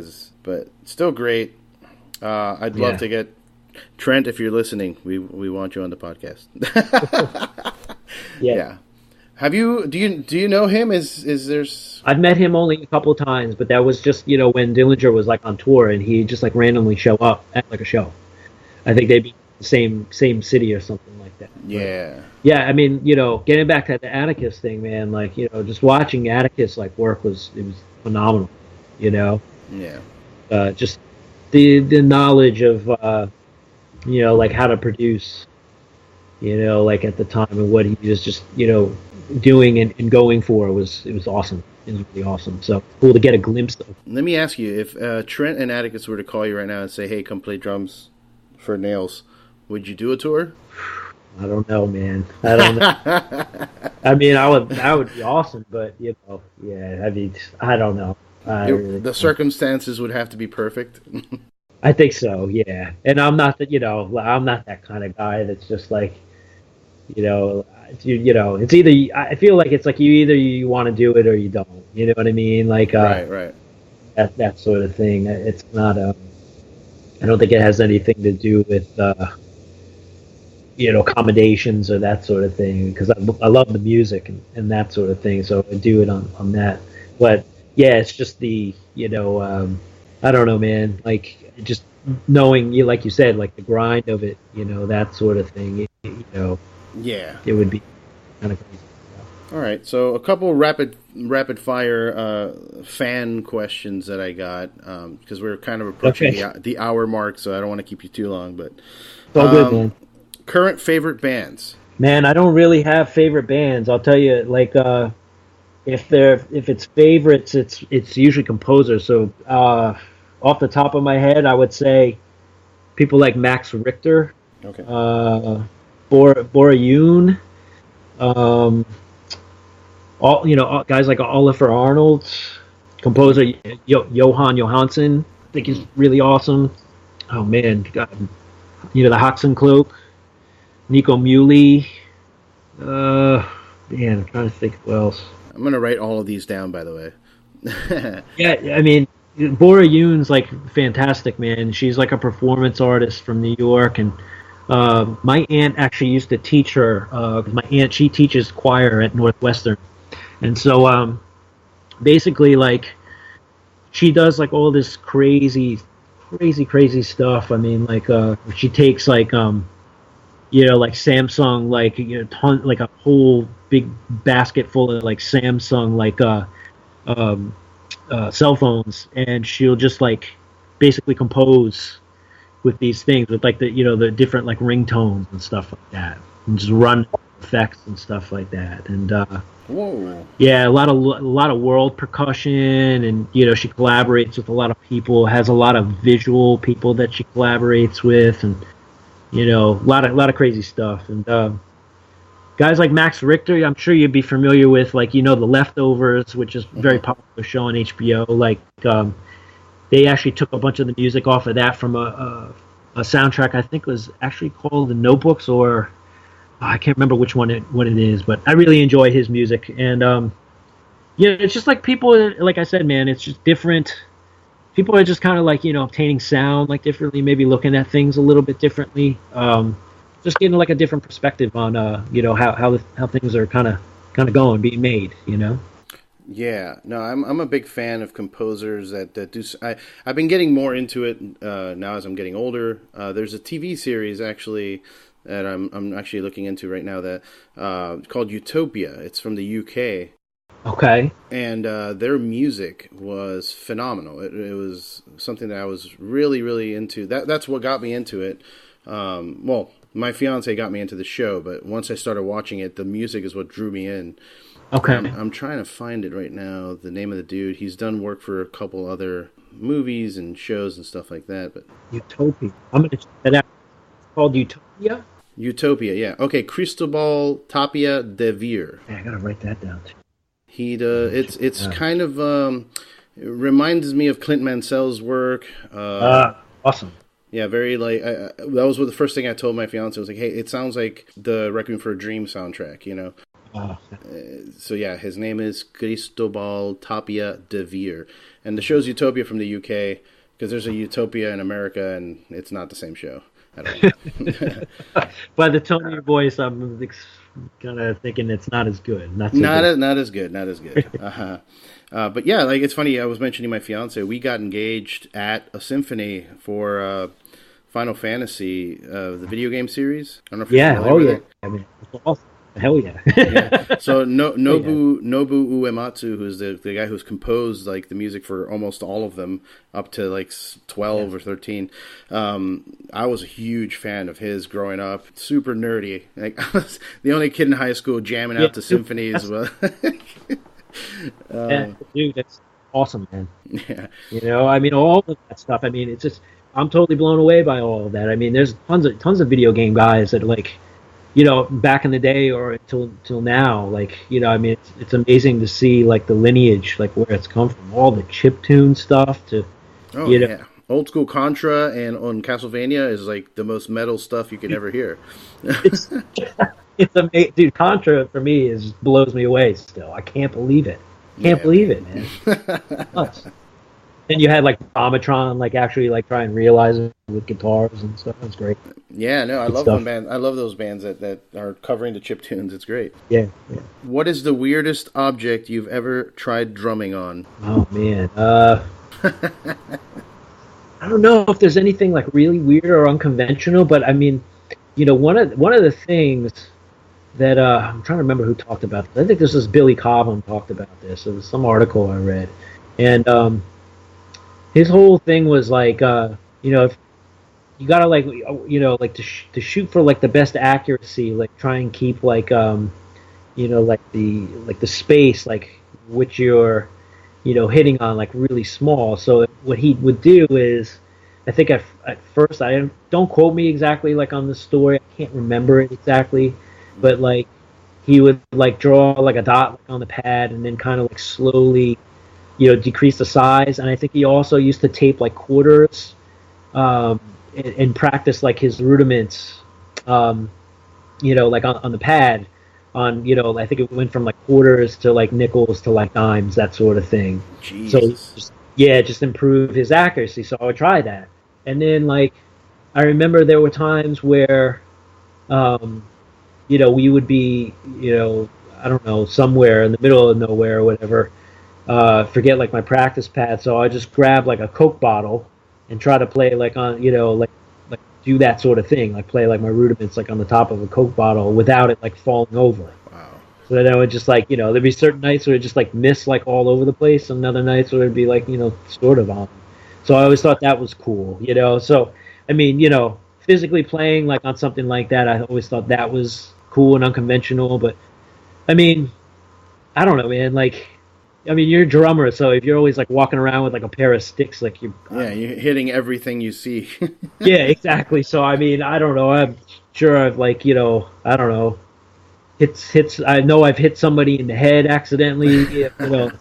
but still great. I'd love to get Trent, if you're listening, we want you on the podcast. Yeah. Do you know him? Is there's? I've met him only a couple of times, but that was just when Dillinger was like on tour and he just like randomly show up at like a show. I think they'd be in the same city or something like that. Yeah. But, yeah, I mean, getting back to the Atticus thing, man, like, just watching Atticus like work was phenomenal. Yeah. Just the knowledge of like how to produce, like at the time, and what he was just doing and going for was awesome. It was really awesome. So cool to get a glimpse of. Let me ask you, if Trent and Atticus were to call you right now and say, "Hey, come play drums for Nails," would you do a tour? I don't know, man. I don't know. I mean, that would be awesome, but yeah. I mean, I don't know. The circumstances would have to be perfect. I think so, yeah. And I'm not I'm not that kind of guy that's just like, it's either, I feel like it's like you want to do it or you don't. You know what I mean? Like, right. That sort of thing. It's not I don't think it has anything to do with, accommodations or that sort of thing, because I love the music and that sort of thing, so I do it on that. But yeah, it's just the, I don't know, man, like, just knowing, like you said, like the grind of it, that sort of thing, yeah, it would be kind of crazy. All right, so a couple rapid fire fan questions that I got, because we're kind of approaching the hour mark, so I don't want to keep you too long. But it's all good, man. Current favorite bands? Man, I don't really have favorite bands. I'll tell you, like if it's favorites, it's usually composers. So off the top of my head, I would say people like Max Richter, Okay. Bora Yoon, um, guys like Oliver Arnold, composer Johan Johansson. I think he's really awesome. Oh man, the Hoxencloak, Nico Muley. Man, I'm trying to think who else. I'm gonna write all of these down, by the way. Yeah, I mean, Bora Yoon's like fantastic, man. She's like a performance artist from New York, and my aunt actually used to teach her. My aunt, she teaches choir at Northwestern, and so basically, like, she does like all this crazy stuff. I mean, like, she takes like like Samsung, like like a whole big basket full of like Samsung cell phones, and she'll just like basically compose with these things with like the different like ringtones and stuff like that, and just run effects and stuff like that. And Whoa. yeah, a lot of world percussion, and she collaborates with a lot of people, has a lot of visual people that she collaborates with, and a lot of crazy stuff. And guys like Max Richter, I'm sure you'd be familiar with, like, The Leftovers, which is a very popular show on HBO. Like, they actually took a bunch of the music off of that from a soundtrack, I think was actually called The Notebooks, or I can't remember which one it is, but I really enjoy his music. And it's just like people, like I said, man, it's just different. People are just kind of like, obtaining sound like differently, maybe looking at things a little bit differently. Just getting like a different perspective on, how things are kind of going, being made, Yeah, no, I'm a big fan of composers that do. I've been getting more into it now as I'm getting older. There's a TV series actually that I'm actually looking into right now that called Utopia. It's from the UK. Okay. And their music was phenomenal. It was something that I was really, really into. That's what got me into it. Well, my fiance got me into the show, but once I started watching it, the music is what drew me in. Okay. I'm trying to find it right now, the name of the dude. He's done work for a couple other movies and shows and stuff like that. But Utopia. I'm going to check that out. It's called Utopia? Utopia, yeah. Okay, Cristobal Tapia.Dillinger. Yeah, I got to write that down, too. It's kind of it reminds me of Clint Mansell's work. Awesome. Yeah, very like that was the first thing I told my fiance. I was like, "Hey, it sounds like the Requiem for a Dream soundtrack," So yeah, his name is Cristobal Tapia.Dillinger, and the show's Utopia from the UK because there's a Utopia in America, and it's not the same show. I don't know. By the tone of your voice, I'm kind of thinking it's not as good. Not as good. But yeah, like, it's funny. I was mentioning my fiance. We got engaged at a symphony for Final Fantasy, the video game series. I don't know if you're familiar with it. I mean, it's awesome. Hell yeah. Yeah. So Nobu Uematsu, who's the guy who's composed like the music for almost all of them up to like 12 or 13. I was a huge fan of his growing up. Super nerdy. Like, I was the only kid in high school jamming out to symphonies. Dude, that's awesome, man. Yeah. I mean, all of that stuff. I mean, it's just, I'm totally blown away by all of that. I mean, there's tons of video game guys that, like, back in the day or till now, like, I mean, it's amazing to see, like, the lineage, like, where it's come from, all the chiptune stuff to, yeah. Old school Contra and on Castlevania is like the most metal stuff you could ever hear. it's amazing, dude. Contra for me blows me away still. I can't believe it. Can't believe it, man. Then you had like Omatron, like actually like try and realize it with guitars and stuff. It's great. Yeah, no, I love those bands that are covering the chip tunes. It's great. Yeah. What is the weirdest object you've ever tried drumming on? Oh man, I don't know if there's anything like really weird or unconventional, but I mean, one of the things that I'm trying to remember who talked about this. I think this was Billy Cobham talked about this. It was some article I read, and his whole thing was like, if you gotta like, like to shoot for like the best accuracy, like try and keep like, like the space like which you're, hitting on like really small. So what he would do is, I think at first, I don't quote me exactly like on the story. I can't remember it exactly, but like he would like draw like a dot like, on the pad and then kind of like slowly, decrease the size. And I think he also used to tape like quarters, and practice like his rudiments, like on the pad. I think it went from like quarters to like nickels to like dimes, that sort of thing. Jesus. So just improve his accuracy. So I would try that. And then like I remember there were times where we would be, I don't know, somewhere in the middle of nowhere or whatever, forget like my practice pad. So I just grab like a Coke bottle and try to play like on, like do that sort of thing, like play like my rudiments like on the top of a Coke bottle without it like falling over. Wow. So then I would just like, there'd be certain nights where it just like miss like all over the place, and other nights where it'd be like, sort of on. So I always thought that was cool, So I mean, physically playing like on something like that, I always thought that was cool and unconventional. But I mean, I don't know, man. Like, I mean, you're a drummer, so if you're always like walking around with like a pair of sticks, like you're hitting everything you see. Yeah, exactly. So I mean, I don't know. I'm sure I've like, I don't know. Hits. I know I've hit somebody in the head accidentally.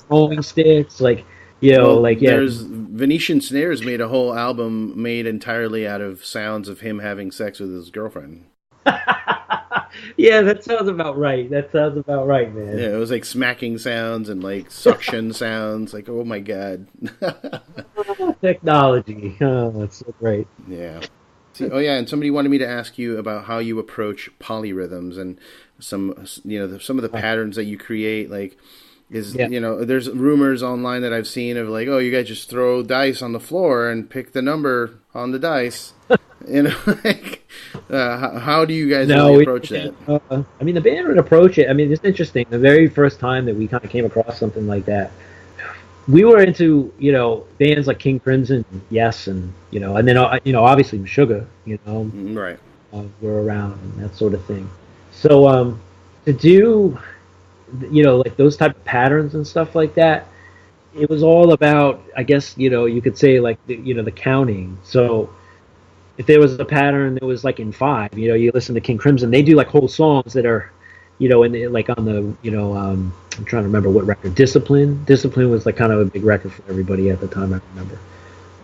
Throwing sticks, like. There's Venetian Snares made a whole album made entirely out of sounds of him having sex with his girlfriend. Yeah, that sounds about right. Man. Yeah, it was like smacking sounds and like suction sounds. Like, oh my god. Technology. Oh, that's so great. Yeah. And somebody wanted me to ask you about how you approach polyrhythms and some of the patterns that you create, like. There's rumors online that I've seen of like, oh, you guys just throw dice on the floor and pick the number on the dice. How do you guys really approach that? I mean, the band would approach it. I mean, it's interesting. The very first time that we kind of came across something like that, we were into, bands like King Crimson, Yes, and, and then, obviously Sugar, right. Were around and that sort of thing. So, to do... like those type of patterns and stuff like that, it was all about, I guess, you could say like, the counting. So if there was a pattern that was like in 5, you listen to King Crimson, they do like whole songs that are, like on the, I'm trying to remember what record, Discipline was like kind of a big record for everybody at the time, I remember.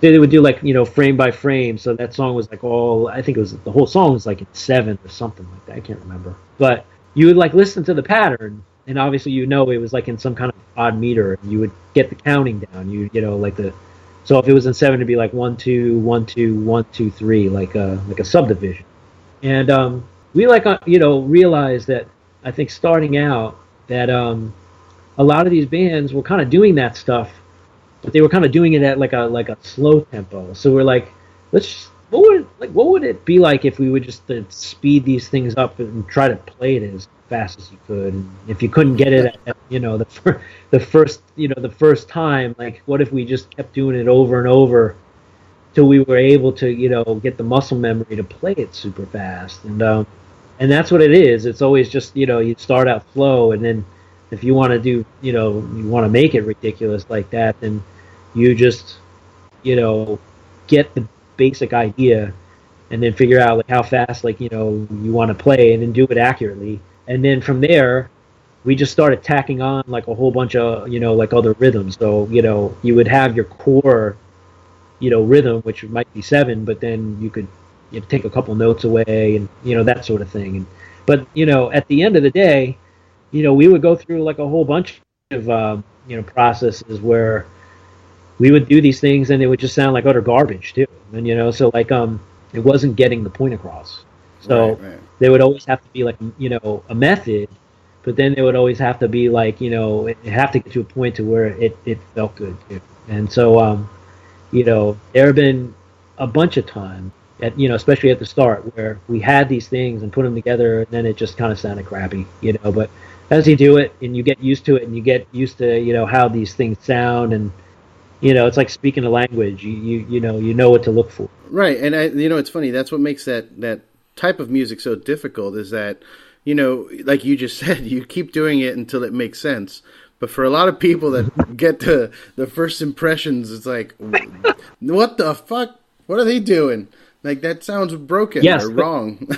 They would do like, frame by frame. So that song was like I think it was, the whole song was like in 7 or something like that. I can't remember. But you would like listen to the pattern, and obviously, it was like in some kind of odd meter. You would get the counting down. So if it was in 7, it'd be like 1 2 1 2 1 2 3, like a subdivision. And we realized that, I think starting out that a lot of these bands were kind of doing that stuff, but they were kind of doing it at like a slow tempo. So we're like, what would it be like if we would just speed these things up and try to play it as fast as you could? And if you couldn't get it at the first time, like what if we just kept doing it over and over till we were able to get the muscle memory to play it super fast? And that's what it is. It's always just you start out slow, and then if you want to do you want to make it ridiculous like that, then you just get the basic idea and then figure out like how fast you want to play, and then do it accurately. And then from there, we just started tacking on like a whole bunch of, like other rhythms. So, you would have your core, rhythm, which might be 7, but then you could take a couple notes away and, that sort of thing. But at the end of the day, we would go through like a whole bunch of, processes where we would do these things and it would just sound like utter garbage too. And, so like, it wasn't getting the point across. So right. There would always have to be like, a method, but then there would always have to be like, it have to get to a point to where it felt good too. And so, there have been a bunch of times especially at the start where we had these things and put them together and then it just kind of sounded crappy, but as you do it and you get used to it and you get used to, how these things sound, and, it's like speaking a language, you know what to look for. Right. And it's funny. That's what makes that type of music so difficult, is that, like you just said, you keep doing it until it makes sense. But for a lot of people that get to the first impressions, it's like, what the fuck? What are they doing? Like, that sounds broken or wrong.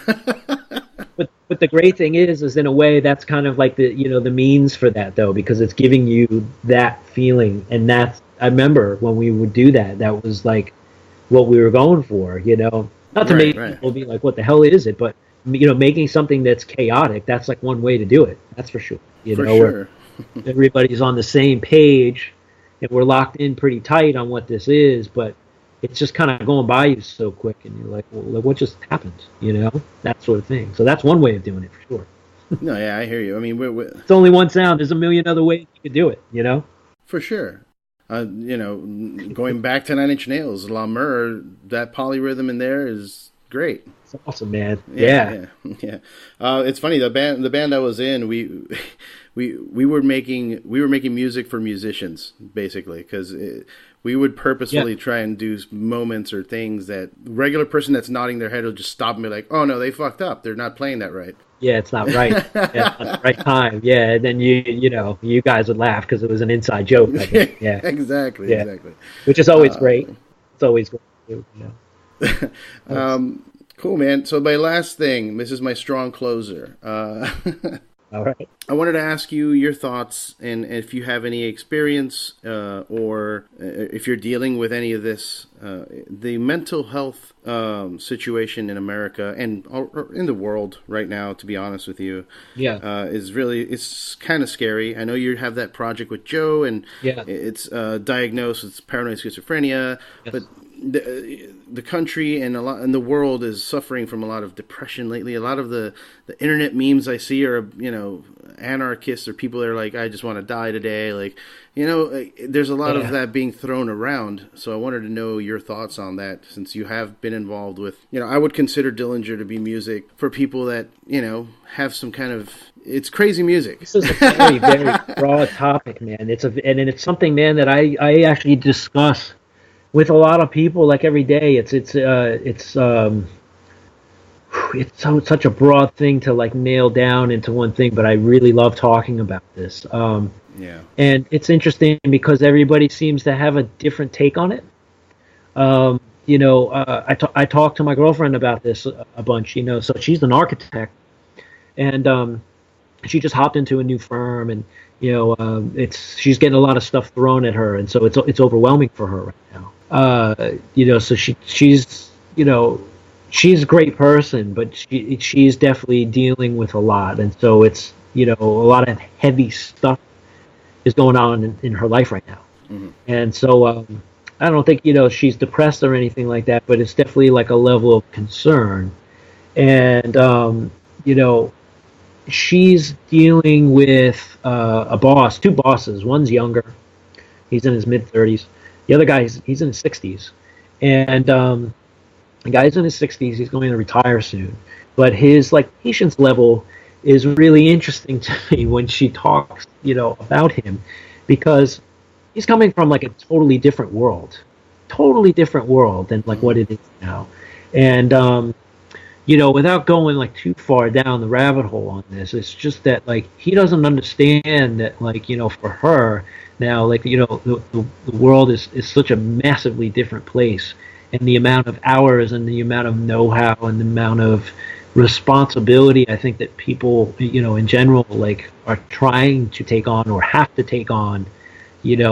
But the great thing is in a way that's kind of like the means for that, though, because it's giving you that feeling, and I remember when we would do that, that was like what we were going for, not to make people be like, what the hell is it? But making something that's chaotic, that's like one way to do it. That's for sure. Where everybody's on the same page and we're locked in pretty tight on what this is, but it's just kind of going by you so quick, and you're like, well, what just happened? That sort of thing. So that's one way of doing it for sure. No, yeah, I hear you. I mean, it's only one sound. There's a million other ways you could do it, For sure. Going back to Nine Inch Nails, La Mer, that polyrhythm in there is great. It's awesome, man. Yeah. It's funny, the band I was in, we were making music for musicians, basically, because we would purposefully try and do moments or things that regular person that's nodding their head will just stop and be like, oh no, they fucked up, they're not playing that right. Yeah, it's not right. It's not the right time. Yeah, and then you guys would laugh because it was an inside joke, I think. Yeah, exactly. Which is always great. It's always great. Cool, man. So my last thing, this is my strong closer. All right. I wanted to ask you your thoughts, and if you have any experience or if you're dealing with any of this, the mental health situation in America and in the world right now, to be honest with you, it's kind of scary. I know you have that project with Joe, and it's diagnosed with paranoid schizophrenia, but the country and the world is suffering from a lot of depression lately. A lot of the internet memes I see are anarchists or people that are like, I just want to die today. Like, there's a lot of that being thrown around. So I wanted to know your thoughts on that, since you have been involved with, I would consider Dillinger to be music for people that, have some kind of, it's crazy music. This is a very, very broad topic, man. It's something, man, that I actually discuss with a lot of people, like, every day. It's such a broad thing to like nail down into one thing, but I really love talking about this. And it's interesting because everybody seems to have a different take on it. I talked to my girlfriend about this a bunch. So she's an architect, and she just hopped into a new firm, and she's getting a lot of stuff thrown at her, and so it's overwhelming for her right now. So she's she's a great person, but she's definitely dealing with a lot, and so it's a lot of heavy stuff is going on in her life right now. Mm-hmm. And so I don't think she's depressed or anything like that, but it's definitely like a level of concern, and she's dealing with two bosses. One's younger, he's in his mid-30s. The other guy, he's in his 60s, and the guy's in his 60s. He's going to retire soon, but his patience level is really interesting to me when she talks, about him, because he's coming from like a totally different world than like what it is now, and without going too far down the rabbit hole on this, it's just that he doesn't understand that for her now, the world is such a massively different place, and the amount of hours and the amount of know-how and the amount of responsibility I think that people in general are trying to take on or have to take on, it's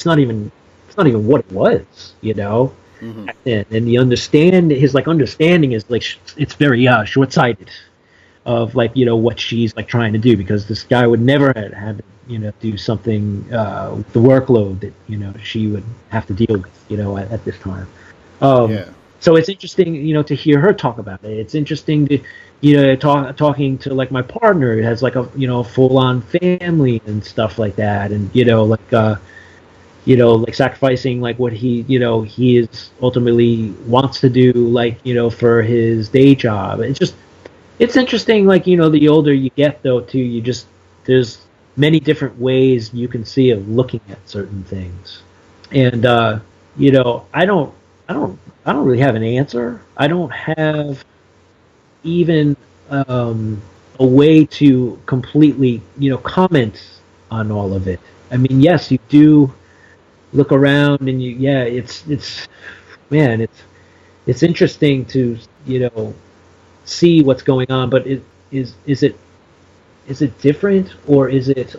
not even what it was, Mm-hmm. And his understanding is it's very short-sighted of what she's trying to do, because this guy would never have do something with the workload that she would have to deal with at this time. So it's interesting to hear her talk about it. It's interesting to talking to my partner who has a full-on family and stuff like that, and sacrificing what he is ultimately wants to do for his day job. It's interesting, the older you get, though, too, there's many different ways you can see of looking at certain things. And, I don't really have an answer. I don't have even a a way to completely, comment on all of it. I mean, yes, you do look around and it's man, it's interesting to, see what's going on, but is it different, or is it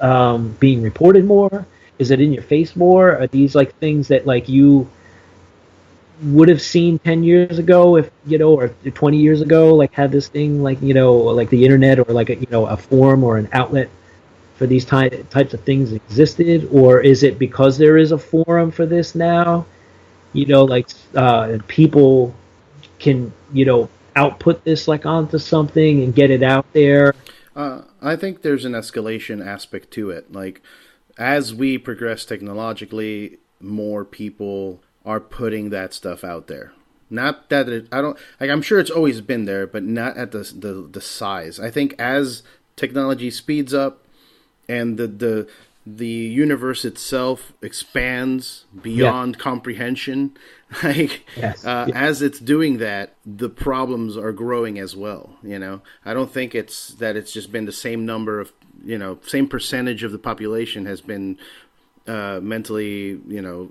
being reported more? Is it in your face more? Are these like things that like you would have seen 10 years ago, if or 20 years ago, like had this thing like like the internet, or like a forum or an outlet for these types of things existed? Or is it because there is a forum for this now, like people can output this like onto something and get it out there? I think there's an escalation aspect to it. Like, as we progress technologically, more people are putting that stuff out there. Not that I'm sure it's always been there, but not at the size. I think as technology speeds up and the universe itself expands beyond comprehension, like as it's doing that, the problems are growing as well. I don't think it's just been the same number of same percentage of the population has been mentally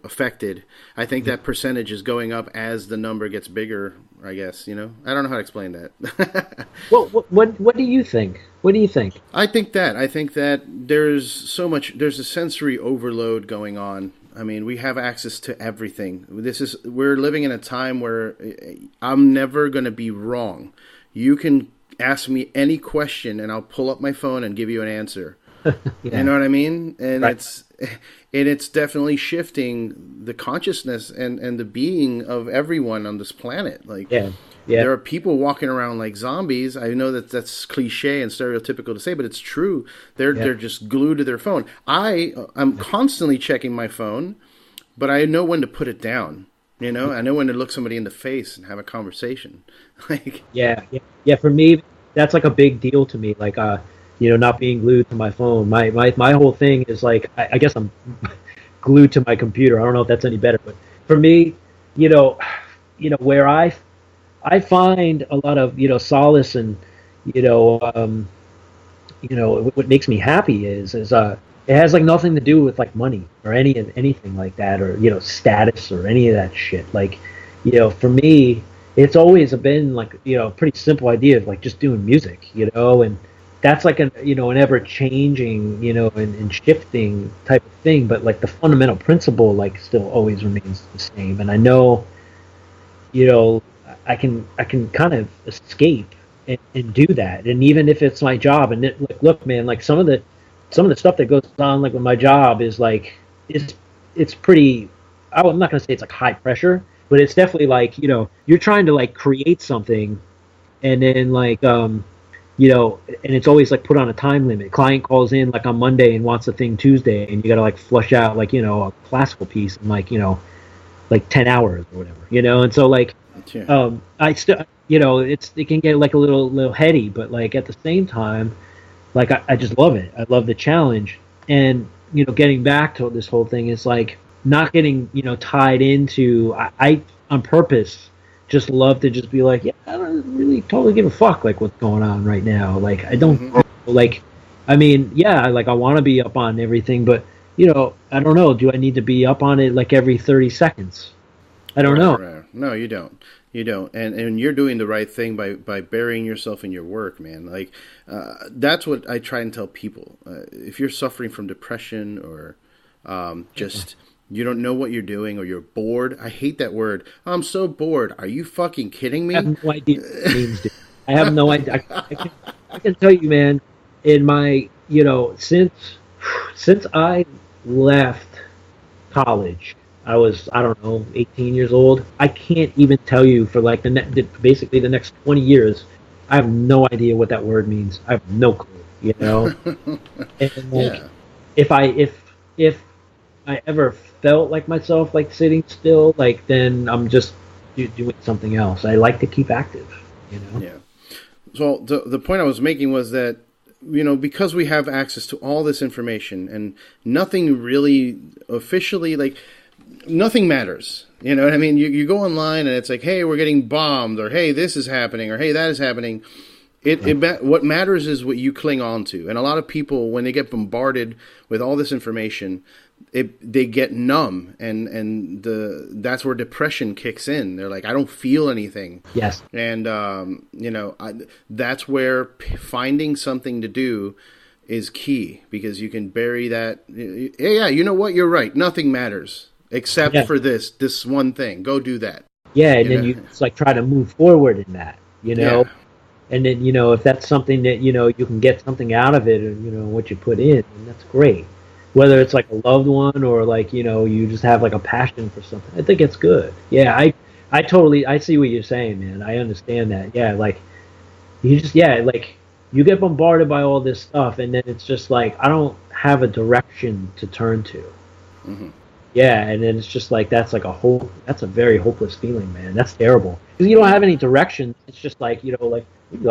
affected. I think that percentage is going up as the number gets bigger, I guess. I don't know how to explain that. Well, what do you think? What do you think? I think that there's a sensory overload going on. I mean, we have access to everything. We're living in a time where I'm never going to be wrong. You can ask me any question and I'll pull up my phone and give you an answer. You know what I mean? And right. it's definitely shifting the consciousness and the being of everyone on this planet. Like, there are people walking around like zombies. I know that's cliche and stereotypical to say, but it's true. They're just glued to their phone. I'm constantly checking my phone, but I know when to put it down. I know when to look somebody in the face and have a conversation. Like, for me, that's like a big deal to me. Like, not being glued to my phone. My whole thing is like, I guess I'm glued to my computer. I don't know if that's any better, but for me, where I find a lot of solace, and what makes me happy is it has like nothing to do with like money or anything like that, or status or any of that shit. Like, for me, it's always been like a pretty simple idea of like just doing music, and that's like an ever changing and shifting type of thing, but like the fundamental principle like still always remains the same. And I know I can kind of escape and do that. And even if it's my job, and look, man, like some of the stuff that goes on like with my job is like it's pretty, I'm not gonna say it's like high pressure, but it's definitely like you're trying to like create something, and then like and it's always like put on a time limit. Client calls in like on Monday and wants a thing Tuesday, and you got to like flush out like a classical piece in like like 10 hours or whatever, and so like I still it can get like a little heady, but like at the same time, like I just love it. I love the challenge. And getting back to this whole thing is like not getting tied into, I on purpose just love to just be like, I don't really totally give a fuck like what's going on right now. Like I don't like, I mean, like I want to be up on everything, but I don't know. Do I need to be up on it like every 30 seconds? I don't know. Right. No, you don't. You don't. And you're doing the right thing by burying yourself in your work, man. Like that's what I try and tell people. If you're suffering from depression or just you don't know what you're doing, or you're bored. I hate that word. I'm so bored. Are you fucking kidding me? I have no idea what it means, dude. I have no idea. I can tell you, man, in my, since I left college, I was, I don't know, 18 years old. I can't even tell you for like basically the next 20 years, I have no idea what that word means. I have no clue, And like, if I ever felt like myself like sitting still, like then I'm just doing something else. I like to keep active, Yeah. So the point I was making was that because we have access to all this information and nothing really officially, like nothing matters. You know what I mean? You go online and it's like, hey, we're getting bombed, or hey, this is happening, or hey, that is happening. What matters is what you cling on to. And a lot of people, when they get bombarded with all this information, they get numb, and that's where depression kicks in. They're like, I don't feel anything. Yes. And that's where finding something to do is key, because you can bury that. Yeah, you know what? You're right. Nothing matters except for this one thing. Go do that. Yeah, and then you just like try to move forward in that, you know. Yeah. And then, you know, if that's something that, you know, you can get something out of it, and, you know, what you put in, and that's great. Whether it's like a loved one or like, you know, you just have like a passion for something, I think it's good. Yeah, I totally, I see what you're saying, man. I understand that. Yeah, like, like, you get bombarded by all this stuff, and then it's just like, I don't have a direction to turn to. Mm-hmm. Yeah, and then it's just like, that's a very hopeless feeling, man. That's terrible. Because you don't have any direction. It's just like, you know, like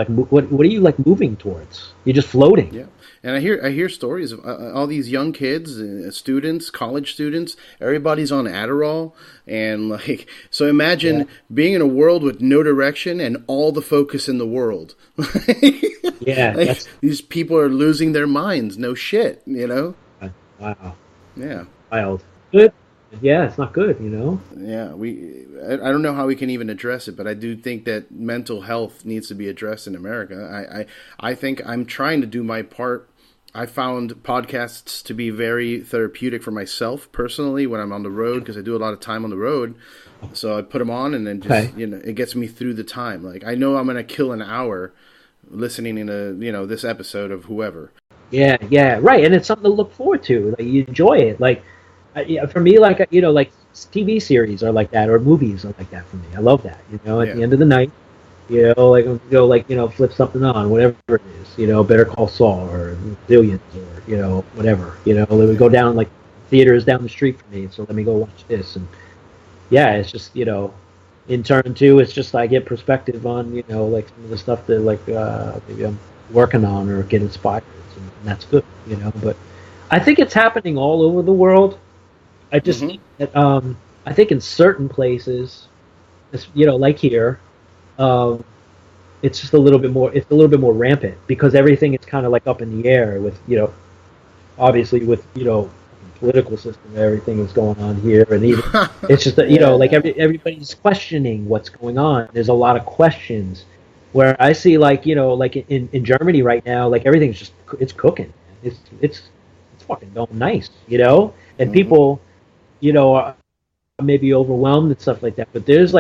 what are you like moving towards? You're just floating. Yeah. And I hear stories of all these young kids, students, college students. Everybody's on Adderall, and like, so imagine being in a world with no direction and all the focus in the world. Yeah, like, these people are losing their minds. No shit, you know. Wow. Yeah. Wild. Good. Yeah, it's not good, you know. Yeah, I don't know how we can even address it, but I do think that mental health needs to be addressed in America. I think I'm trying to do my part. I found podcasts to be very therapeutic for myself personally when I'm on the road, because I do a lot of time on the road. So I put them on, and then just, you know, it gets me through the time. Like, I know I'm going to kill an hour listening to, you know, this episode of whoever. Yeah, right. And it's something to look forward to. Like, you enjoy it. Like, for me, like, you know, like TV series are like that, or movies are like that for me. I love that. You know, at the end of the night, you know, like, go, like, you know, flip something on, whatever it is. You know, Better Call Saul or Billions, or, you know, whatever. You know, let me go down, like, theaters down the street from me, so let me go watch this. And yeah, it's just, you know, in turn too, it's just I get perspective on, you know, like some of the stuff that like maybe I'm working on or get inspired, and that's good, you know. But I think it's happening all over the world. I just think that, I think in certain places, you know, like here, it's just a little bit more rampant, because everything is kind of like up in the air with, you know, obviously with, you know, political system, everything is going on here, and even it's just that, you know, like everybody's questioning what's going on. There's a lot of questions, where I see, like, you know, like in Germany right now, like everything's just, it's cooking. It's fucking going nice, you know, and people, you know, are maybe overwhelmed and stuff like that, but there's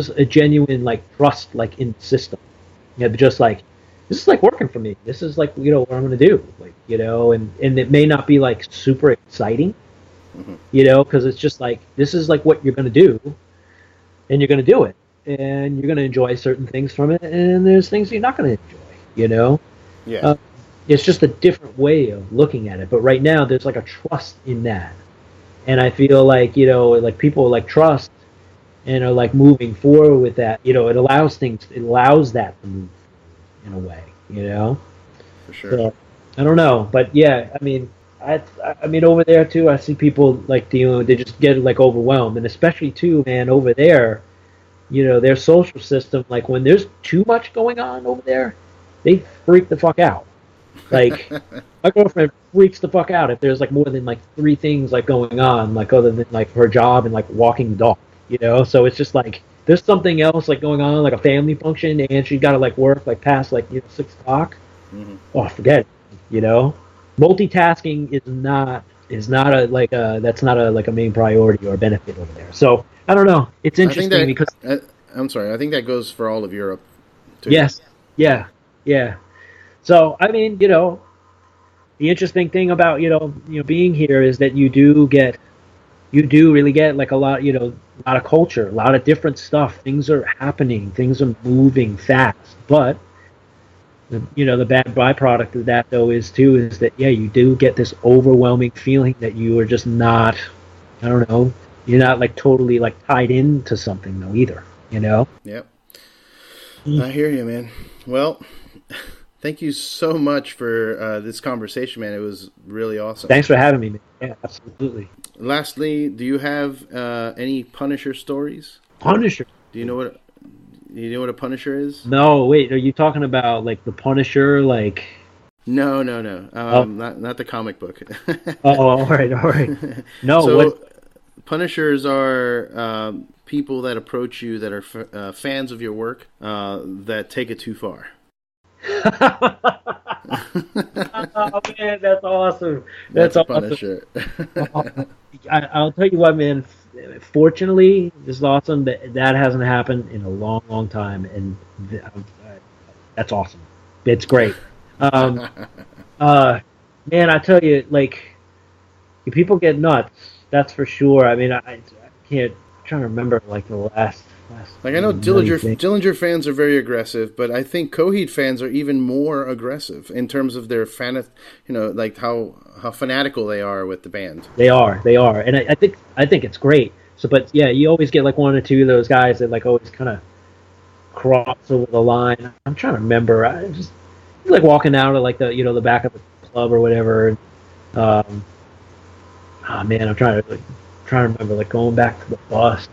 a genuine like trust, like, in the system. Yeah, but just like, this is like working for me. This is like, you know, what I'm going to do, like, you know, and it may not be like super exciting, you know, because it's just like, this is like what you're going to do, and you're going to do it, and you're going to enjoy certain things from it, and there's things you're not going to enjoy, you know. Yeah. It's just a different way of looking at it. But right now, there's like a trust in that, and I feel like, you know, like people like trust and are like moving forward with that. You know, it allows that to move in a way, you know. For sure. So, I don't know, but yeah, I mean, I mean, over there too, I see people like, you know, they just get like overwhelmed, and especially too, man, over there, you know, their social system, like when there's too much going on over there, they freak the fuck out. Like, my girlfriend freaks the fuck out if there's like more than like 3 things like going on, like other than like her job and like walking the dog, you know. So it's just like there's something else like going on, like a family function, and she's got to like work like past like, you know, 6 o'clock. Oh, forget it, you know. Multitasking is not a like that's not a like a main priority or a benefit over there. So I don't know. It's interesting because I'm sorry. I think that goes for all of Europe too. Yes. Yeah. So, I mean, you know, the interesting thing about, you know, being here is that you do really get like a lot, you know, a lot of culture, a lot of different stuff. Things are happening, things are moving fast. But, you know, the bad byproduct of that, though, is that, yeah, you do get this overwhelming feeling that you are just not, I don't know, you're not like totally like tied into something, though, either, you know? Yep. I hear you, man. Well, thank you so much for this conversation, man. It was really awesome. Thanks for having me, man. Yeah, absolutely. Lastly, do you have any Punisher stories? Punisher? Do you know what? You know what a Punisher is? No, wait, are you talking about like the Punisher, like? No. Oh, Not the comic book. all right. No, So what? Punishers are people that approach you that are fans of your work that take it too far. Oh man, that's awesome. That's a Awesome. Punisher. I'll tell you what, man. Fortunately, this is awesome. That hasn't happened in a long, long time, and that's awesome. It's great. Um, man, I tell you, like, people get nuts. That's for sure. I mean, I can't. I'm trying to remember like the last. Like I know Dillinger fans are very aggressive, but I think Coheed fans are even more aggressive in terms of their like how fanatical they are with the band. They are, and I think it's great. So, but yeah, you always get like one or two of those guys that like always kind of cross over the line. I'm trying to remember. I just like walking out of like the back of the club or whatever. And, oh man, I'm trying to remember like going back to the bus.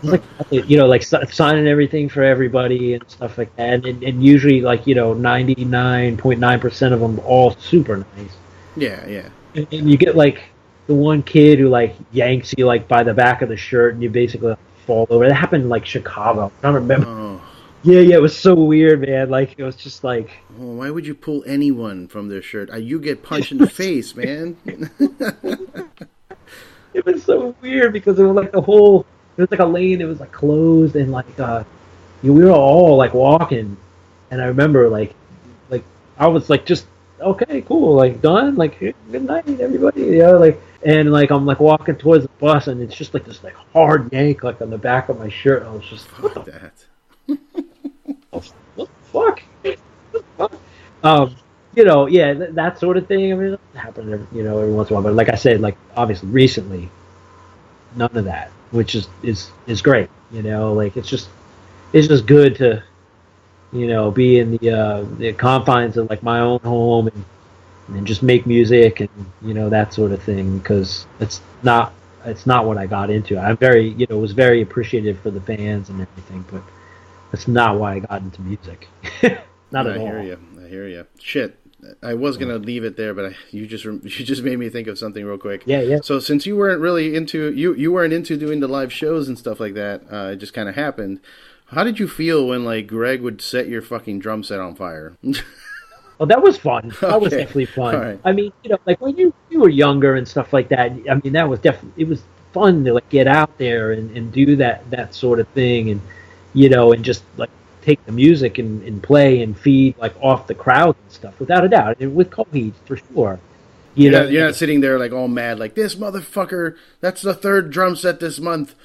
Like like signing everything for everybody and stuff like that, and usually like 99.9% of them all super nice. Yeah. And you get like the one kid who like yanks you like by the back of the shirt, and you basically fall over. That happened in like Chicago. I don't remember. Oh. Yeah, it was so weird, man. Like it was just like. Oh, why would you pull anyone from their shirt? You get punched in the face, man. It was so weird because it was like the whole. It was like a lane that was like closed, and like we were all like walking, and I remember like I was like just okay, cool, like done, like good night, everybody, like and like I'm like walking towards the bus, and it's just like this like hard yank like on the back of my shirt. And I was just fuck that. What the fuck? Yeah, that sort of thing. I mean, it happened every once in a while, but like I said, like obviously recently, none of that. Which is great, like it's just good to, be in the confines of like my own home and just make music and that sort of thing, because it's not what I got into. I'm very was very appreciative for the fans and everything, but that's not why I got into music. Not at all. I hear you. Shit. I was gonna leave it there, but you just made me think of something real quick. Yeah. So since you weren't really into you weren't into doing the live shows and stuff like that, it just kind of happened. How did you feel when like Greg would set your fucking drum set on fire? Well, that was fun. That was definitely fun. Right. I mean, like when you were younger and stuff like that. I mean, that was definitely, it was fun to like get out there and do that sort of thing, and and just like take the music and play and feed like off the crowd and stuff, without a doubt. And with Coheed, for sure. You're not sitting there like all mad, like this motherfucker. That's the third drum set this month.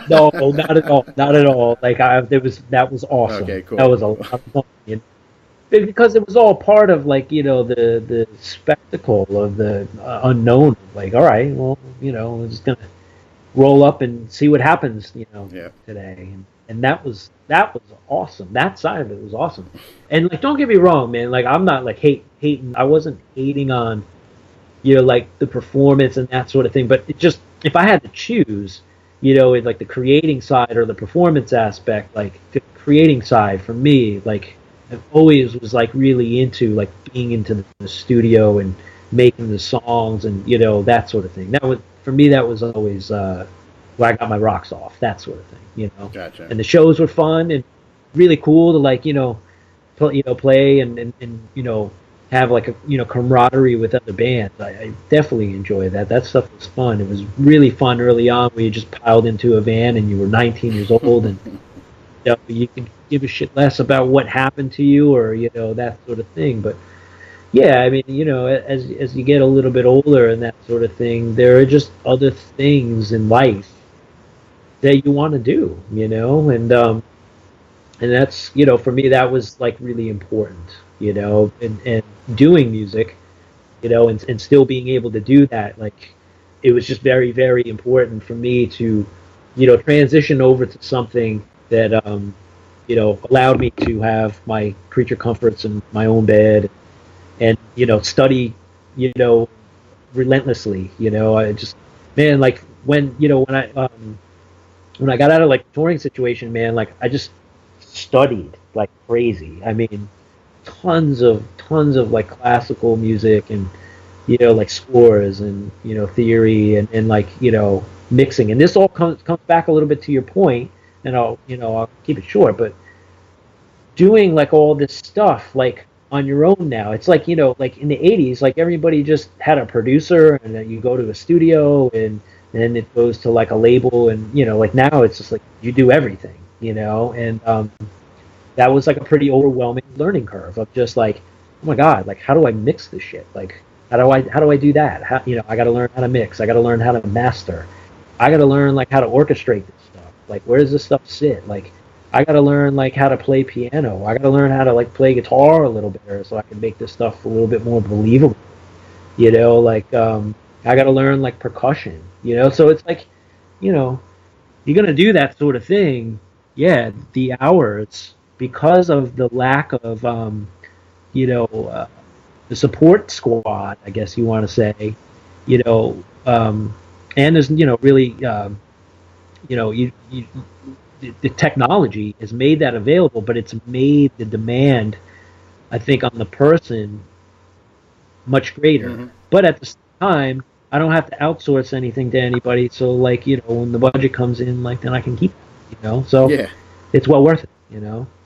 No, not at all. Not at all. Like that was awesome. Okay, cool. That was a lot of fun. Because it was all part of like the spectacle of the unknown. Like, all right, well, we're just gonna roll up and see what happens. Today. And that was awesome. That side of it was awesome. And like, don't get me wrong, man. Like, I'm not like hating. I wasn't hating on, like the performance and that sort of thing. But it just, if I had to choose, like the creating side or the performance aspect, like the creating side for me, like I always was like really into like being into the studio and making the songs and that sort of thing. That was, for me, that was always where I got my rocks off. That sort of thing. Gotcha. And the shows were fun and really cool to like play and have like a camaraderie with other bands. I definitely enjoy that. That stuff was fun. It was really fun early on when you just piled into a van and you were 19 years old and you could give a shit less about what happened to you or that sort of thing. But yeah, I mean, as you get a little bit older and that sort of thing, there are just other things in life that you want to do, and that's, for me, that was like really important, and doing music, and still being able to do that, like, it was just very, very important for me to, transition over to something that, allowed me to have my creature comforts and my own bed and, study, relentlessly, I just, man, like when I, when I got out of like the touring situation, man, like I just studied like crazy. I mean, tons of like classical music and like scores and theory and like mixing. And this all comes back a little bit to your point, and I'll keep it short, but doing like all this stuff like on your own now, it's like like in the 80s, like everybody just had a producer, and then you go to a studio, and then it goes to like a label, and like now it's just like you do everything, and that was like a pretty overwhelming learning curve of just like, oh my god, like how do I mix this shit? Like how do I do that? How, I got to learn how to mix. I got to learn how to master. I got to learn like how to orchestrate this stuff. Like where does this stuff sit? Like I got to learn like how to play piano. I got to learn how to like play guitar a little better so I can make this stuff a little bit more believable. Like I got to learn like percussion. So it's like, you're gonna do that sort of thing. Yeah, the hours, because of the lack of the support squad, I guess you want to say, and there's really the technology has made that available, but it's made the demand, I think, on the person much greater. Mm-hmm. But at the same time, I don't have to outsource anything to anybody. So like, when the budget comes in, like then I can keep it, so yeah. It's well worth it,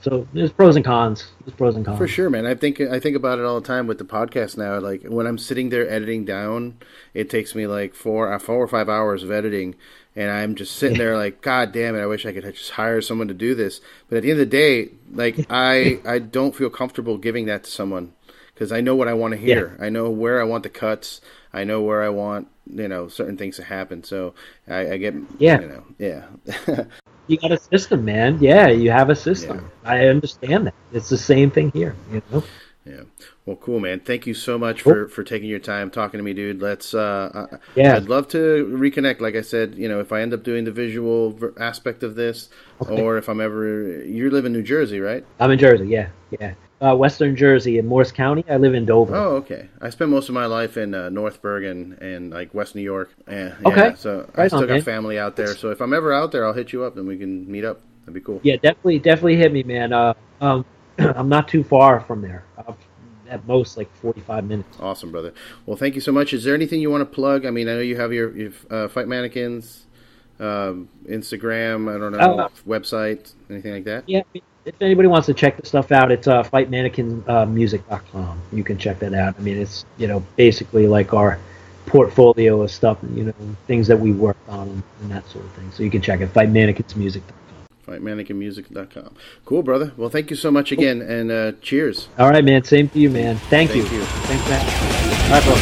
So there's pros and cons. For sure, man. I think about it all the time with the podcast now. Like when I'm sitting there editing down, it takes me like 4 or 5 hours of editing, and I'm just sitting there like, God damn it! I wish I could just hire someone to do this. But at the end of the day, like I don't feel comfortable giving that to someone because I know what I want to hear. Yeah. I know where I want the cuts. I know where I want certain things to happen. So I get You got a system, man. Yeah, you have a system. Yeah. I understand that. It's the same thing here, Yeah. Well, cool, man. Thank you so much for taking your time talking to me, dude. Let's. I'd love to reconnect. Like I said, if I end up doing the visual aspect of this, or if I'm ever. You live in New Jersey, right? I'm in Jersey. Yeah. Western Jersey in Morris County. I live in Dover. Oh, okay. I spent most of my life in North Bergen and like West New York. Okay. So I still got family out there. So if I'm ever out there, I'll hit you up and we can meet up. That'd be cool. Yeah, definitely hit me, man. I'm not too far from there. At most, like 45 minutes. Awesome, brother. Well, thank you so much. Is there anything you want to plug? I mean, I know you have your Fight Mannequins, Instagram, I don't know, website, anything like that? Yeah, if anybody wants to check the stuff out, it's fightmannequinsmusic.com. You can check that out. I mean, it's, basically like our portfolio of stuff, things that we worked on and that sort of thing. So you can check it, fightmannequinsmusic.com. Fightmannequinmusic.com. Cool, brother. Well, thank you so much again, and cheers. All right, man. Same to you, man. Thank you. Thank you. Thanks, man. All right, bro.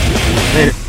Later.